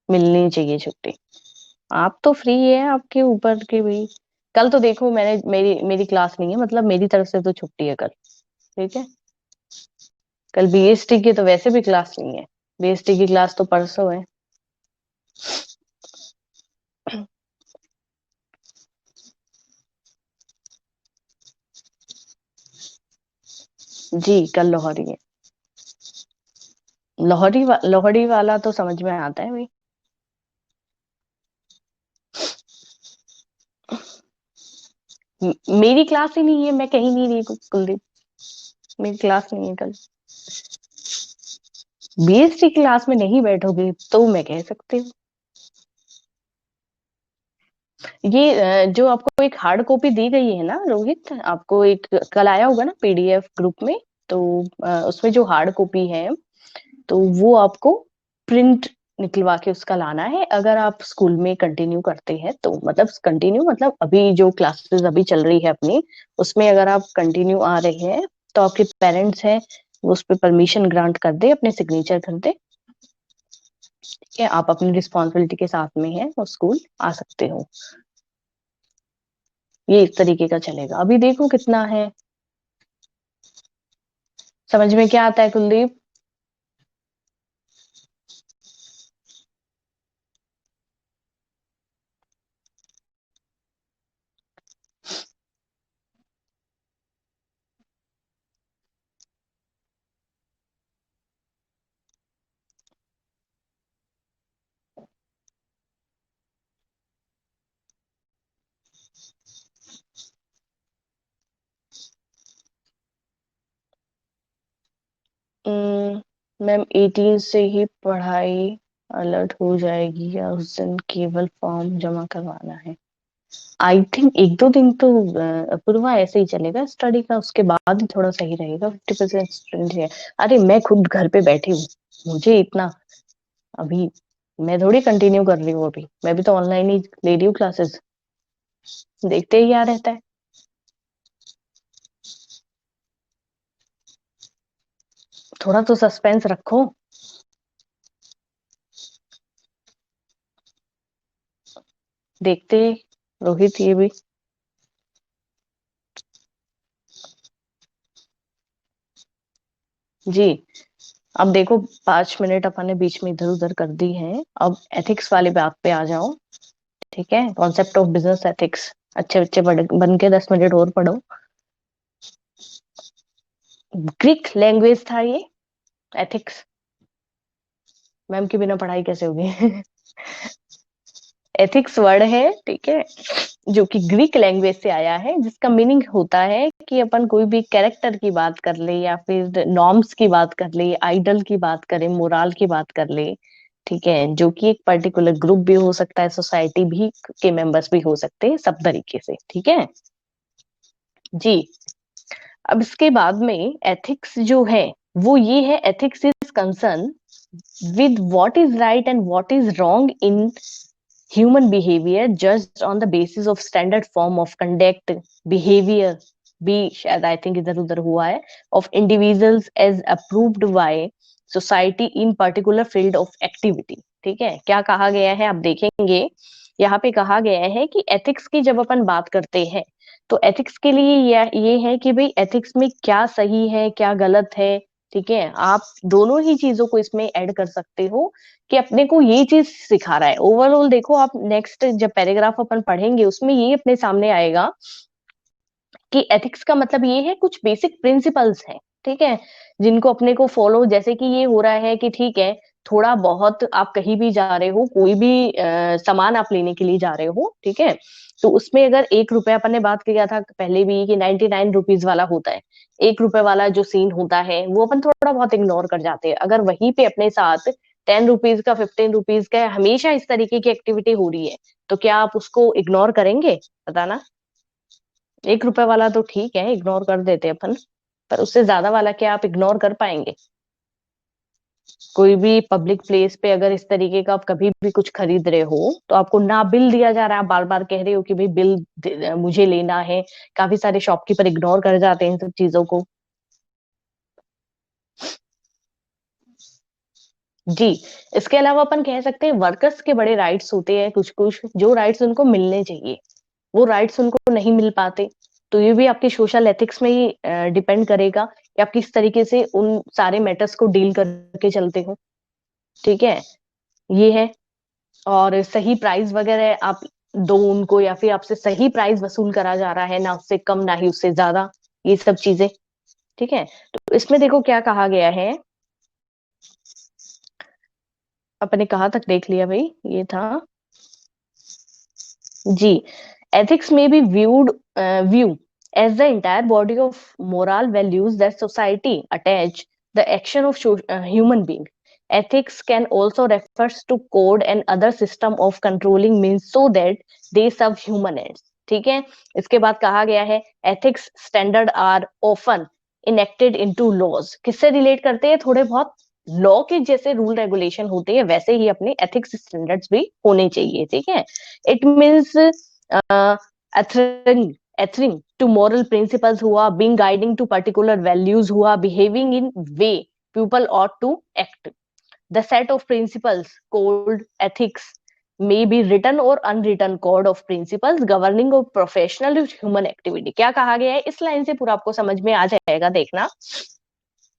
मिलनी चाहिए छुट्टी। आप तो फ्री है, आपके ऊपर के भाई। कल तो देखो, मैंने मेरी मेरी क्लास नहीं है, मतलब मेरी तरफ से तो छुट्टी है कल। ठीक है, कल बीएसटी की तो वैसे भी क्लास नहीं है, बीएसटी की क्लास तो परसों है। जी कल लोहरी है। लोहड़ी वाला तो समझ में आता है भाई। मेरी क्लास ही नहीं है, मैं कहीं नहीं रही कुलदीप, मेरी क्लास नहीं है कल। बीएसटी क्लास में नहीं बैठोगे तो मैं कह सकती हूँ। ये जो आपको एक हार्ड कॉपी दी गई है ना रोहित, आपको एक कल आया होगा ना पीडीएफ ग्रुप में, तो उसमें जो हार्ड कॉपी है तो वो आपको प्रिंट निकलवा के उसका लाना है, अगर आप स्कूल में कंटिन्यू करते हैं तो। मतलब कंटिन्यू मतलब अभी जो क्लासेस अभी चल रही है अपनी, उसमें अगर आप कंटिन्यू आ रहे हैं तो आपके पेरेंट्स हैं वो उस पर परमिशन ग्रांट कर दे, अपने सिग्नेचर कर दे, ठीक है, आप अपनी रिस्पॉन्सिबिलिटी के साथ में है और स्कूल आ सकते हो। ये इस तरीके का चलेगा। अभी देखो कितना है, समझ में क्या आता है कुलदीप? मैम 18 से ही पढ़ाई अलर्ट हो जाएगी या उस दिन केवल फॉर्म जमा करवाना है? आई थिंक एक दो दिन तो पूर्वा ऐसे ही चलेगा स्टडी का, उसके बाद ही थोड़ा सही रहेगा। 50% स्टूडेंट है। अरे मैं खुद घर पे बैठी हूँ, मुझे इतना अभी मैं थोड़ी कंटिन्यू कर रही हूँ, अभी मैं भी तो ऑनलाइन ही ले रही हूँ क्लासेस, देखते ही क्या रहता है। थोड़ा तो सस्पेंस रखो। देखते रोहित ये भी। जी, अब देखो 5 मिनट अपन ने बीच में इधर उधर कर दी है, अब एथिक्स वाली बात पे आ जाओ। ठीक है, कॉन्सेप्ट ऑफ बिजनेस एथिक्स। अच्छे बच्चे बन के 10 मिनट और पढ़ो। ग्रीक लैंग्वेज था ये एथिक्स। मैम के बिना पढ़ाई कैसे होगी? एथिक्स वर्ड है, ठीक है, जो कि ग्रीक लैंग्वेज से आया है, जिसका मीनिंग होता है कि अपन कोई भी कैरेक्टर की बात कर ले या फिर नॉर्म्स की बात कर ले, आइडल की बात करें, मोरल की बात कर ले, ठीक है, जो कि एक पर्टिकुलर ग्रुप भी हो सकता है, सोसाइटी भी के मेंबर्स भी हो सकते हैं, सब तरीके से, ठीक है जी। अब इसके बाद में एथिक्स जो है वो ये है, ethics is concern with what is right and what is wrong in human behavior judged on the basis of standard form of conduct behavior भी शायद आई थिंक इधर उधर हुआ है, of individuals as approved by society in particular field of activity। ठीक है, क्या कहा गया है आप देखेंगे, यहाँ पे कहा गया है कि एथिक्स की जब अपन बात करते हैं तो एथिक्स के लिए ये है कि भाई एथिक्स में क्या सही है क्या गलत है। ठीक है, आप दोनों ही चीजों को इसमें ऐड कर सकते हो कि अपने को ये चीज सिखा रहा है। ओवरऑल देखो आप नेक्स्ट जब पैराग्राफ अपन पढ़ेंगे उसमें ये अपने सामने आएगा कि एथिक्स का मतलब ये है कुछ बेसिक प्रिंसिपल्स हैं, ठीक है, जिनको अपने को फॉलो, जैसे कि ये हो रहा है कि ठीक है थोड़ा बहुत आप कहीं भी जा रहे हो, कोई भी सामान आप लेने के लिए जा रहे हो, ठीक है, तो उसमें अगर 1 रुपया, अपन ने बात किया था पहले भी कि 99 रुपीज वाला होता है, 1 रुपए वाला जो सीन होता है वो अपन थोड़ा बहुत इग्नोर कर जाते हैं। अगर वहीं पे अपने साथ 10 रुपीज का, 15 रुपीज का हमेशा इस तरीके की एक्टिविटी हो रही है तो क्या आप उसको इग्नोर करेंगे? बताना। 1 रुपए वाला तो ठीक है इग्नोर कर देते अपन, पर उससे ज्यादा वाला क्या आप इग्नोर कर पाएंगे? कोई भी पब्लिक प्लेस पे अगर इस तरीके का आप कभी भी कुछ खरीद रहे हो तो आपको ना बिल दिया जा रहा है, आप बार बार कह रहे हो कि भाई बिल मुझे लेना है, काफी सारे शॉपकीपर इग्नोर कर जाते हैं इन सब चीजों को। जी, इसके अलावा अपन कह सकते हैं वर्कर्स के बड़े राइट्स होते हैं, कुछ कुछ जो राइट्स उनको मिलने चाहिए वो राइट्स उनको नहीं मिल पाते, तो ये भी आपके सोशल एथिक्स में ही डिपेंड करेगा कि आप किस तरीके से उन सारे मैटर्स को डील करके चलते हो। ठीक है, ये है। और सही प्राइस वगैरह आप दो उनको, या फिर आपसे सही प्राइस वसूल करा जा रहा है, ना उससे कम ना ही उससे ज्यादा, ये सब चीजें। ठीक है, तो इसमें देखो क्या कहा गया है, अपने कहाँ तक देख लिया भाई, ये था जी। Ethics may be view as the entire body of moral values that society attach the action of human being। Ethics can also refers to code and other system of controlling means so that they serve human ends. ठीक है, इसके बाद कहा गया है ethics standard are often enacted into laws. किससे relate करते हैं? थोड़े बहुत लॉ के जैसे रूल रेगुलेशन होते हैं वैसे ही अपने एथिक्स स्टैंडर्ड्स भी होने चाहिए. ठीक है, it means adhering to moral principles हुआ, being guiding to particular values हुआ, behaving in way people ought to act. The set of principles called ethics may be written or unwritten code of principles governing of professional human activity. क्या कहा गया है इस line से पूरा आपको समझ में आ जाएगा, देखना.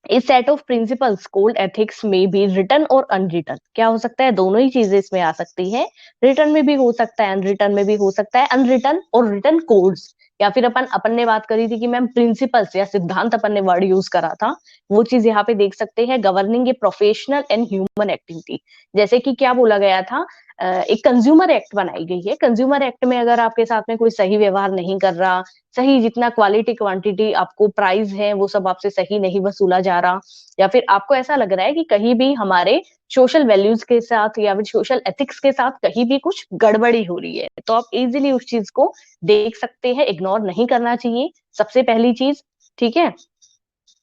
A set of principles called ethics may be written or unwritten. क्या हो सकता है? दोनों ही चीजें इसमें आ सकती है. रिटर्न में भी हो सकता है, अनरिटन में भी हो सकता है. अनरिटन और रिटन कोड्स, या फिर अपन ने बात करी थी कि मैम प्रिंसिपल्स या सिद्धांत अपन ने वर्ड यूज करा था, वो चीज यहाँ पे देख सकते हैं. Governing a professional and human activity, जैसे कि क्या बोला गया था, एक कंज्यूमर एक्ट बनाई गई है. कंज्यूमर एक्ट में अगर आपके साथ में कोई सही व्यवहार नहीं कर रहा, सही जितना क्वालिटी क्वांटिटी आपको प्राइस है वो सब आपसे सही नहीं वसूला जा रहा, या फिर आपको ऐसा लग रहा है कि कहीं भी हमारे सोशल वैल्यूज के साथ या फिर सोशल एथिक्स के साथ कहीं भी कुछ गड़बड़ी हो रही है, तो आप इजीली उस चीज को देख सकते हैं. इग्नोर नहीं करना चाहिए, सबसे पहली चीज. ठीक है,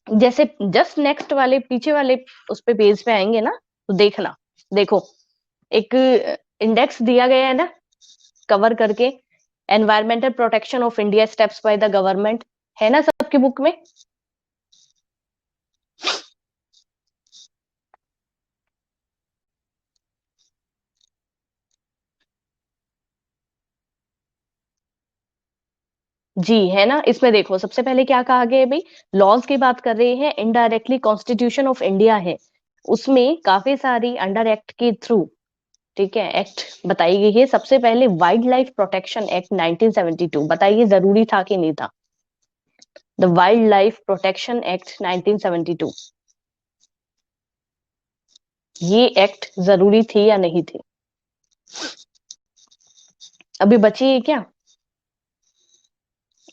जैसे जस्ट नेक्स्ट वाले पीछे वाले उस पे पेज पे आएंगे ना, तो देखना, देखो एक इंडेक्स दिया गया है ना कवर करके, environmental protection of India steps by the government, है ना सबकी बुक में. जी है ना. इसमें देखो सबसे पहले क्या कहा गया है भाई, लॉज की बात कर रहे हैं. इनडायरेक्टली कॉन्स्टिट्यूशन ऑफ इंडिया है, उसमें काफी सारी अंडर एक्ट के थ्रू, ठीक है, एक्ट बताई गई है. सबसे पहले वाइल्ड लाइफ प्रोटेक्शन एक्ट 1972, बताइए जरूरी था कि नहीं था? The wild life protection act 1972, ये एक्ट जरूरी थी या नहीं थी? अभी बची है क्या?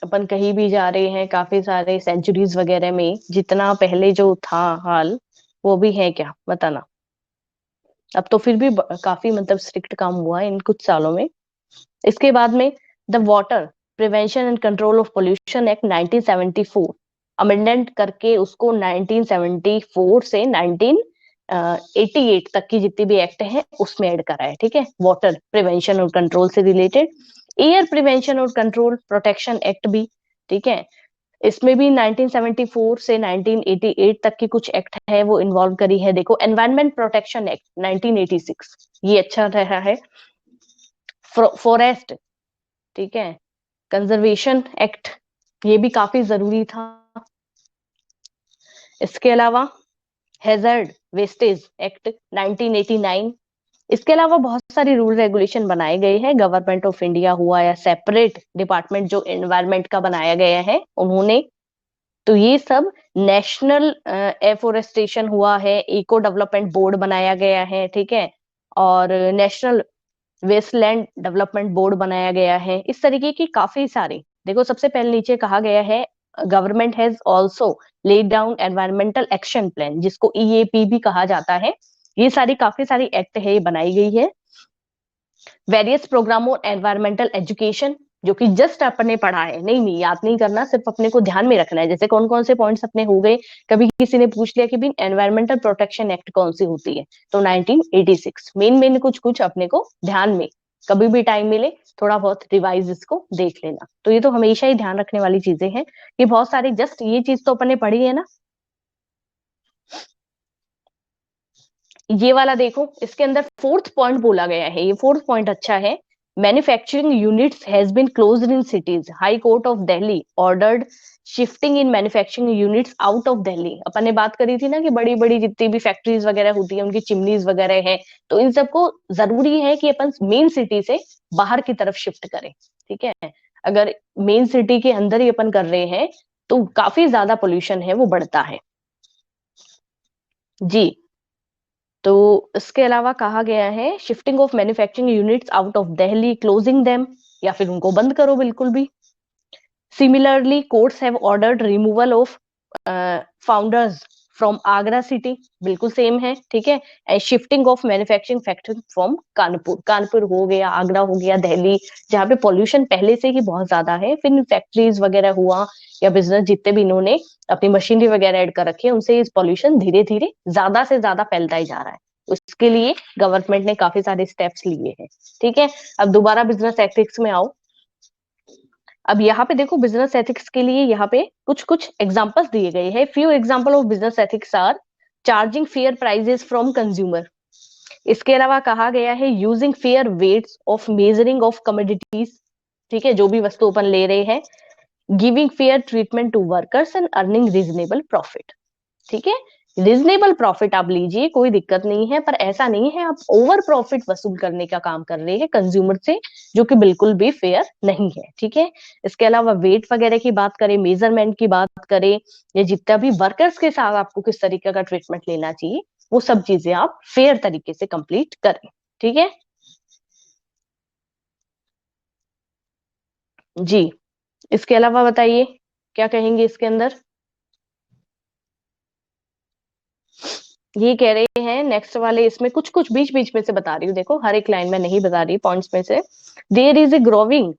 अपन कहीं भी जा रहे हैं, काफी सारे सेंचुरीज वगैरह में जितना पहले जो था हाल, वो भी है क्या, बताना. अब तो फिर भी काफी मतलब स्ट्रिक्ट काम हुआ है इन कुछ सालों में. इसके बाद में the water prevention and control of pollution act 1974, amendment करके उसको 1974 से 1988 तक की जितनी भी एक्ट है उसमें ऐड करा है. ठीक है, वाटर प्रिवेंशन और कंट्रोल से रिलेटेड. एयर प्रिवेंशन और कंट्रोल प्रोटेक्शन एक्ट भी, ठीक है, इसमें भी 1974 से 1988 तक की कुछ एक्ट है वो इन्वॉल्व करी है. देखो एनवायरमेंट प्रोटेक्शन एक्ट 1986, ये अच्छा रहा है. फॉरेस्ट, ठीक है, कंजर्वेशन एक्ट, ये भी काफी जरूरी था. इसके अलावा हैजर्ड वेस्टेज एक्ट 1989. इसके अलावा बहुत सारी रूल रेगुलेशन बनाए गए हैं. गवर्नमेंट ऑफ इंडिया हुआ या सेपरेट डिपार्टमेंट जो एनवायरमेंट का बनाया गया है उन्होंने, तो ये सब नेशनल एफोरेस्टेशन हुआ है, इको डेवलपमेंट बोर्ड बनाया गया है. ठीक है, और नेशनल वेस्टलैंड डेवलपमेंट बोर्ड बनाया गया है. इस तरीके की काफी सारी, देखो सबसे पहले नीचे कहा गया है government has also laid down environmental action plan, जिसको ईएपी भी कहा जाता है. ये सारी काफी सारी एक्ट है, ये बनाई गई है. Various programme on environmental education, जो कि जस्ट अपने पढ़ा है, नहीं नहीं याद नहीं करना, सिर्फ अपने को ध्यान में रखना है. जैसे कौन कौन से पॉइंट्स अपने हो गए, कभी किसी ने पूछ लिया कि भी एनवायरमेंटल प्रोटेक्शन एक्ट कौन सी होती है, तो 1986. मेन मेन कुछ कुछ अपने को ध्यान में, कभी भी टाइम मिले थोड़ा बहुत रिवाइज इसको देख लेना. तो ये तो हमेशा ही ध्यान रखने वाली चीजें हैं कि बहुत सारी, जस्ट ये चीज तो अपने पढ़ी है ना. ये वाला देखो, इसके अंदर फोर्थ पॉइंट बोला गया है, ये फोर्थ पॉइंट अच्छा है. Manufacturing units has been closed in cities. High court of Delhi ordered shifting in manufacturing units out of Delhi. अपन ने बात करी थी ना कि बड़ी बड़ी जितनी भी फैक्ट्रीज वगैरह होती है उनकी चिमनीज वगैरह है, तो इन सबको जरूरी है कि अपन मेन सिटी से बाहर की तरफ शिफ्ट करें. ठीक है, अगर मेन सिटी के अंदर ही अपन कर रहे हैं तो काफी ज्यादा पोल्यूशन है वो बढ़ता है. जी, तो इसके अलावा कहा गया है shifting of manufacturing units out of Delhi, closing them, या फिर उनको बंद करो बिल्कुल भी. Similarly courts have ordered removal of founders from Agra city, बिल्कुल सेम है, ठीक है। And shifting of manufacturing factory from Kanpur, Kanpur हो गया, आगरा हो गया, दिल्ली, जहाँ पे पॉल्यूशन पहले से ही बहुत ज्यादा है, फिर फैक्ट्रीज वगैरह हुआ या बिजनेस जितने भी इन्होंने अपनी मशीनरी वगैरह ऐड कर रखी है, उनसे इस पॉल्यूशन धीरे धीरे ज्यादा से ज्यादा फैलता ही जा रहा है। उसके लिए गवर्नमेंट ने काफी सारे स्टेप्स लिए हैं, ठीक है। अब दोबारा बिजनेस एथिक्स में आओ। अब यहाँ पे देखो बिजनेस एथिक्स के लिए यहाँ पे कुछ कुछ एग्जांपल्स दिए गए हैं। Few example of business ethics are charging fair prices from consumer. इसके अलावा कहा गया है using fair weights of measuring of commodities, ठीक है, जो भी वस्तु अपन ले रहे हैं। Giving fair treatment to workers and earning reasonable profit, ठीक है। रीजनेबल प्रॉफिट आप लीजिए, कोई दिक्कत नहीं है, पर ऐसा नहीं है आप ओवर प्रॉफिट वसूल करने का काम कर रहे हैं कंज्यूमर से, जो कि बिल्कुल भी फेयर नहीं है, ठीक है। इसके अलावा वेट वगैरह की बात करें, मेजरमेंट की बात करें, या जितना भी वर्कर्स के साथ आपको किस तरीके का ट्रीटमेंट लेना चाहिए, वो सब चीजें आप फेयर तरीके से कंप्लीट करें, ठीक है जी। इसके अलावा बताइए क्या कहेंगे इसके अंदर। ये कह रहे हैं नेक्स्ट वाले, इसमें कुछ कुछ बीच बीच में से बता रही हूँ, देखो हर एक लाइन में नहीं बता रही, पॉइंट्स में से। There is a growing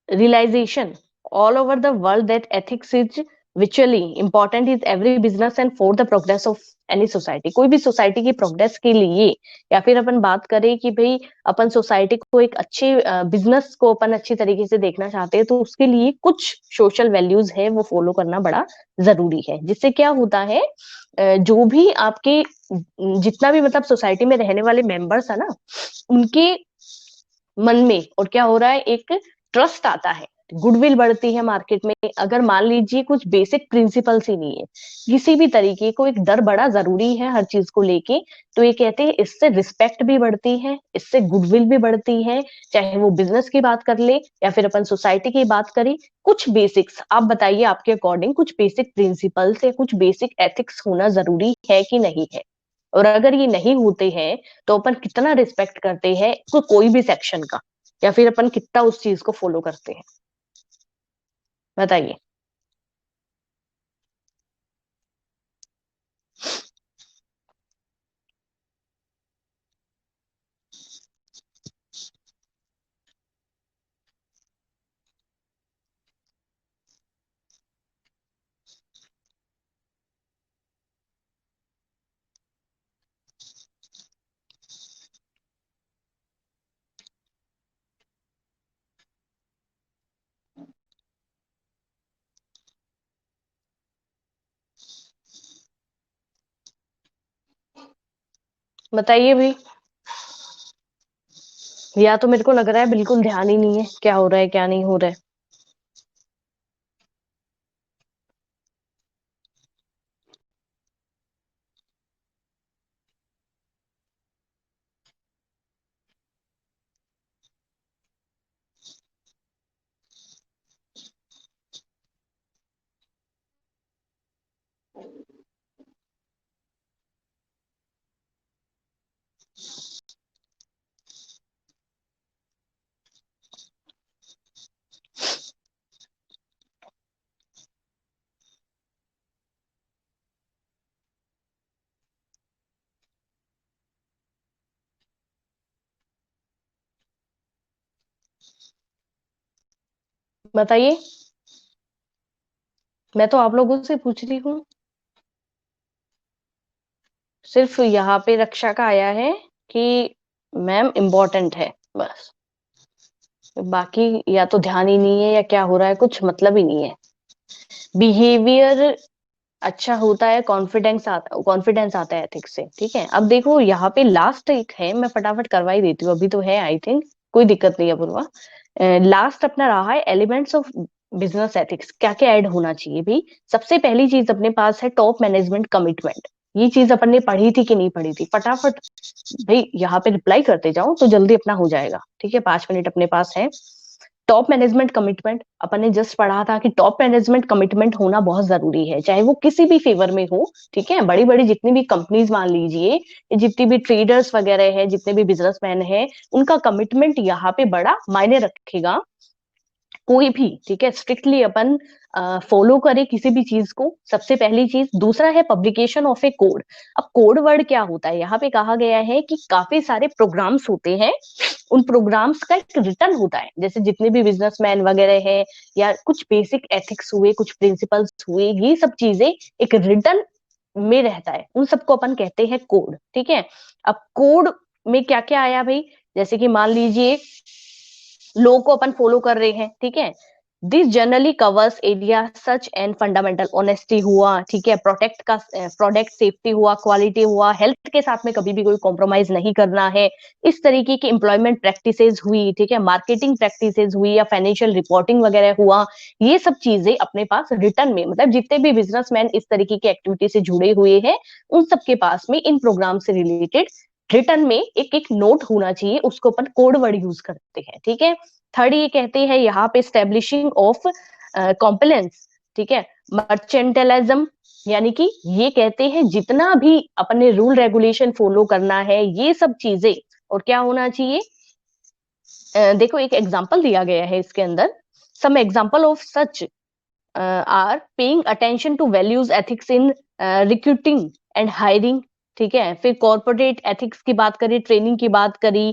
realisation all over the world that ethics is विचुअली important is every business and for the progress of any society. कोई भी सोसाइटी की प्रोग्रेस के लिए, या फिर अपन बात करें कि भाई अपन सोसाइटी को एक अच्छे बिजनेस को अपन अच्छी तरीके से देखना चाहते हैं, तो उसके लिए कुछ सोशल वैल्यूज है वो फॉलो करना बड़ा जरूरी है। जिससे क्या होता है, जो भी आपके जितना भी मतलब सोसाइटी में रहने वाले मेंबर्स है ना, उनके मन में और क्या हो रहा है, एक ट्रस्ट आता है, गुडविल बढ़ती है मार्केट में। अगर मान लीजिए कुछ बेसिक प्रिंसिपल्स ही नहीं है, किसी भी तरीके को एक डर बड़ा जरूरी है हर चीज को लेके, तो ये कहते हैं इससे रिस्पेक्ट भी बढ़ती है, इससे गुडविल भी बढ़ती है। चाहे वो बिजनेस की बात कर ले या फिर अपन सोसाइटी की बात करें, कुछ बेसिक्स आप बताइए आपके अकॉर्डिंग, कुछ बेसिक प्रिंसिपल्स या कुछ बेसिक एथिक्स होना जरूरी है कि नहीं है। और अगर ये नहीं होते हैं तो अपन कितना रिस्पेक्ट करते हैं कोई भी सेक्शन का, या फिर अपन कितना उस चीज को फॉलो करते हैं, बताइए। बताइए भी। या तो मेरे को लग रहा है बिल्कुल ध्यान ही नहीं है क्या हो रहा है क्या नहीं हो रहा है। बताइए, मैं तो आप लोगों से पूछ रही हूँ। सिर्फ यहाँ पे रक्षा का आया है कि मैम इम्पोर्टेंट है, बस। बाकी या तो ध्यान ही नहीं है या क्या हो रहा है, कुछ मतलब ही नहीं है। बिहेवियर अच्छा होता है, कॉन्फिडेंस आता है एथिक्स से, ठीक है। अब देखो यहाँ पे लास्ट एक है, मैं फटाफट करवा ही देती हूँ, अभी तो है आई थिंक, कोई दिक्कत नहीं है पूर्वा। लास्ट अपना रहा है एलिमेंट्स ऑफ बिजनेस एथिक्स, क्या क्या ऐड होना चाहिए भी। सबसे पहली चीज अपने पास है टॉप मैनेजमेंट कमिटमेंट। ये चीज अपन ने पढ़ी थी कि नहीं पढ़ी थी, फटाफट भाई यहाँ पे रिप्लाई करते जाओ तो जल्दी अपना हो जाएगा, ठीक है। 5 मिनट अपने पास है। टॉप मैनेजमेंट कमिटमेंट अपन ने जस्ट पढ़ा था कि टॉप मैनेजमेंट कमिटमेंट होना बहुत जरूरी है, चाहे वो किसी भी फेवर में हो, ठीक है। बड़ी बड़ी जितनी भी कंपनीज मान लीजिए, जितनी भी ट्रेडर्स वगैरह है, जितने भी बिजनेसमैन है, उनका कमिटमेंट यहाँ पे बड़ा मायने रखेगा। कोई भी, ठीक है, स्ट्रिक्टली अपन फॉलो करे किसी भी चीज को, सबसे पहली चीज। दूसरा है पब्लिकेशन ऑफ ए कोड। अब कोड वर्ड क्या होता है, यहाँ पे कहा गया है कि काफी सारे प्रोग्राम्स होते हैं, उन प्रोग्राम्स का एक रिटर्न होता है, जैसे जितने भी बिजनेसमैन वगैरह हैं, या कुछ बेसिक एथिक्स हुए, कुछ प्रिंसिपल्स हुए, ये सब चीजें एक रिटर्न में रहता है, उन सबको अपन कहते हैं कोड, ठीक है। अब कोड में क्या क्या आया भाई, जैसे कि मान लीजिए लॉ को अपन फॉलो कर रहे हैं, ठीक है। This generally covers area such and fundamental honesty हुआ, ठीक है, प्रोटेक्ट का प्रोडक्ट सेफ्टी हुआ, क्वालिटी हुआ, हेल्थ के साथ में कभी भी कोई कॉम्प्रोमाइज नहीं करना है, इस तरीके की एम्प्लॉयमेंट प्रैक्टिसेस हुई, ठीक है, मार्केटिंग प्रैक्टिसेस हुई, या फाइनेंशियल रिपोर्टिंग वगैरह हुआ, ये सब चीजें अपने पास रिटर्न में, मतलब जितने भी बिजनेसमैन इस तरीके की एक्टिविटी से जुड़े हुए हैं, उन सबके पास में इन प्रोग्राम से रिलेटेड रिटर्न में एक एक नोट होना चाहिए, उसको अपन कोड वर्ड यूज करते हैं, ठीक है। थर्ड ये कहते हैं यहाँ पे स्टेब्लिशिंग ऑफ कॉम्प्लायंस, ठीक है, मर्चेंटलिज्म, यानी कि ये कहते हैं जितना भी अपने रूल रेगुलेशन फॉलो करना है, ये सब चीजें, और क्या होना चाहिए, देखो एक एग्जांपल दिया गया है इसके अंदर, some example of such are paying attention to values ethics in recruiting and hiring, ठीक है। फिर कॉर्पोरेट एथिक्स की बात करी, ट्रेनिंग की बात करी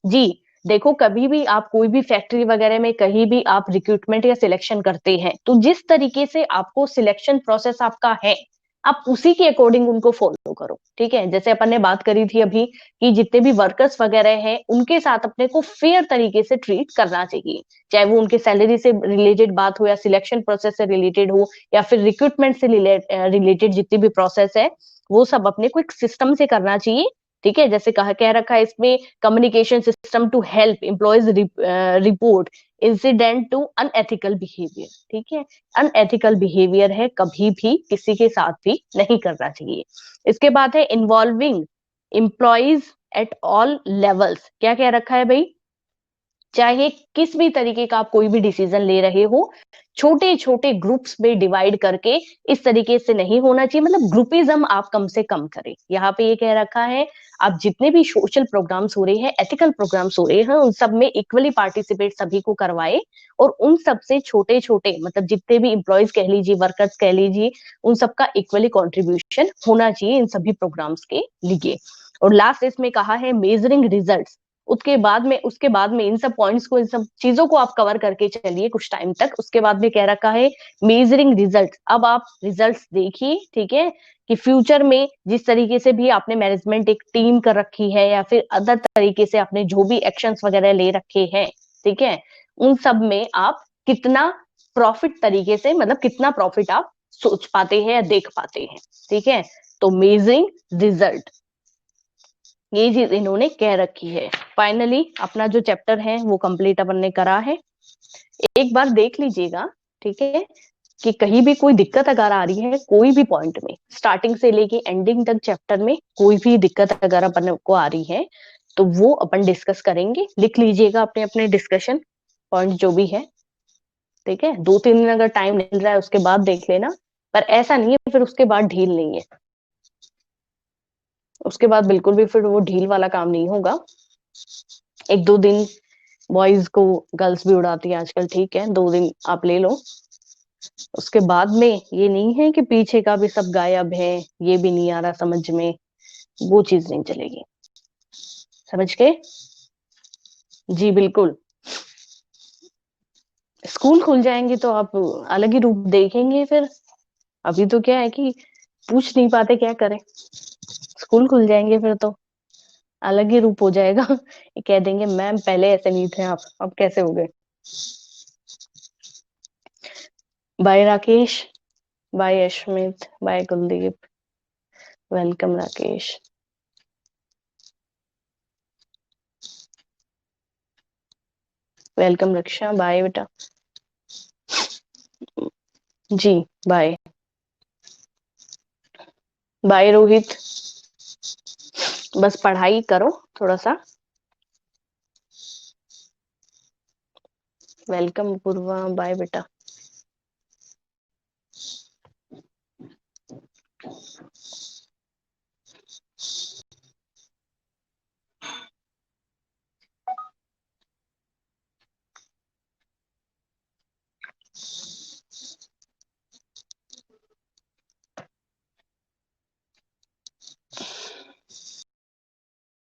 जी। देखो कभी भी आप कोई भी फैक्ट्री वगैरह में कहीं भी आप रिक्रूटमेंट या सिलेक्शन करते हैं, तो जिस तरीके से आपको सिलेक्शन प्रोसेस आपका है, आप उसी के अकॉर्डिंग उनको फॉलो करो, ठीक है। जैसे अपन ने बात करी थी अभी कि जितने भी वर्कर्स वगैरह हैं, उनके साथ अपने को फेयर तरीके से ट्रीट करना चाहिए, चाहे वो उनके सैलरी से रिलेटेड बात हो, या सिलेक्शन प्रोसेस से रिलेटेड हो, या फिर रिक्रूटमेंट से रिलेटेड जितनी भी प्रोसेस है, वो सब अपने को एक सिस्टम से करना चाहिए, ठीक है। जैसे कह रखा है इसमें, communication system to help employees report incident to unethical behaviour, ठीक है। अनएथिकल बिहेवियर है, कभी भी किसी के साथ भी नहीं करना चाहिए। इसके बाद है involving employees at all levels, क्या कह रखा है भाई, चाहे किस भी तरीके का आप कोई भी डिसीजन ले रहे हो, छोटे छोटे ग्रुप्स में डिवाइड करके इस तरीके से नहीं होना चाहिए, मतलब ग्रुपिज्म आप कम से कम करें। यहाँ पे ये कह रखा है, आप जितने भी सोशल प्रोग्राम्स हो रहे हैं, एथिकल प्रोग्राम्स हो रहे हैं, उन सब में इक्वली पार्टिसिपेट सभी को करवाए, और उन सब से छोटे छोटे, मतलब जितने भी इंप्लॉयज कह लीजिए, वर्कर्स कह लीजिए, उन सबका इक्वली कॉन्ट्रीब्यूशन होना चाहिए इन सभी प्रोग्राम्स के लिए। और लास्ट इसमें कहा है मेजरिंग रिजल्ट्स, उसके बाद में इन सब पॉइंट्स को, इन सब चीजों को आप कवर करके चलिए कुछ टाइम तक। उसके बाद में कह रखा है मेजरिंग रिजल्ट, अब आप रिजल्ट्स देखिए, ठीक है, कि फ्यूचर में जिस तरीके से भी आपने मैनेजमेंट एक टीम कर रखी है, या फिर अदर तरीके से आपने जो भी एक्शंस वगैरह ले रखे हैं, ठीक है, उन सब में आप कितना प्रॉफिट तरीके से, मतलब कितना प्रॉफिट आप सोच पाते हैं या देख पाते हैं, ठीक है। तो मेजरिंग रिजल्ट, ये चीज इन्होंने कह रखी है। फाइनली अपना जो चैप्टर है वो कंप्लीट अपन ने करा है। एक बार देख लीजिएगा, ठीक है, कि कहीं भी कोई दिक्कत अगर आ रही है कोई भी पॉइंट में, स्टार्टिंग से लेके एंडिंग तक चैप्टर में कोई भी दिक्कत अगर अपन को आ रही है, तो वो अपन डिस्कस करेंगे। लिख लीजिएगा अपने अपने डिस्कशन पॉइंट जो भी है, ठीक है। 2-3 दिन अगर टाइम मिल रहा है उसके बाद देख लेना, पर ऐसा नहीं है फिर उसके बाद ढील नहीं है, उसके बाद बिल्कुल भी फिर वो ढील वाला काम नहीं होगा। 1-2 दिन बॉयज को गर्ल्स भी उड़ाती है आजकल, ठीक है, 2 दिन आप ले लो। उसके बाद में ये नहीं है कि पीछे का भी सब गायब है, ये भी नहीं आ रहा समझ में, वो चीज नहीं चलेगी, समझ के। जी बिल्कुल, स्कूल खुल जाएंगे तो आप अलग ही रूप देखेंगे फिर। अभी तो क्या है कि पूछ नहीं पाते क्या करें, स्कूल खुल जाएंगे फिर तो अलग ही रूप हो जाएगा। ये कह देंगे मैम पहले ऐसे नहीं थे आप, अब कैसे हो गए। Bye Rakesh, bye Ashmit, bye Kuldeep, welcome Rakesh. Welcome Raksha, bye बेटा। जी बाय, बाय रोहित। बस पढ़ाई करो थोड़ा सा। वेलकम पूर्वा, बाय बेटा।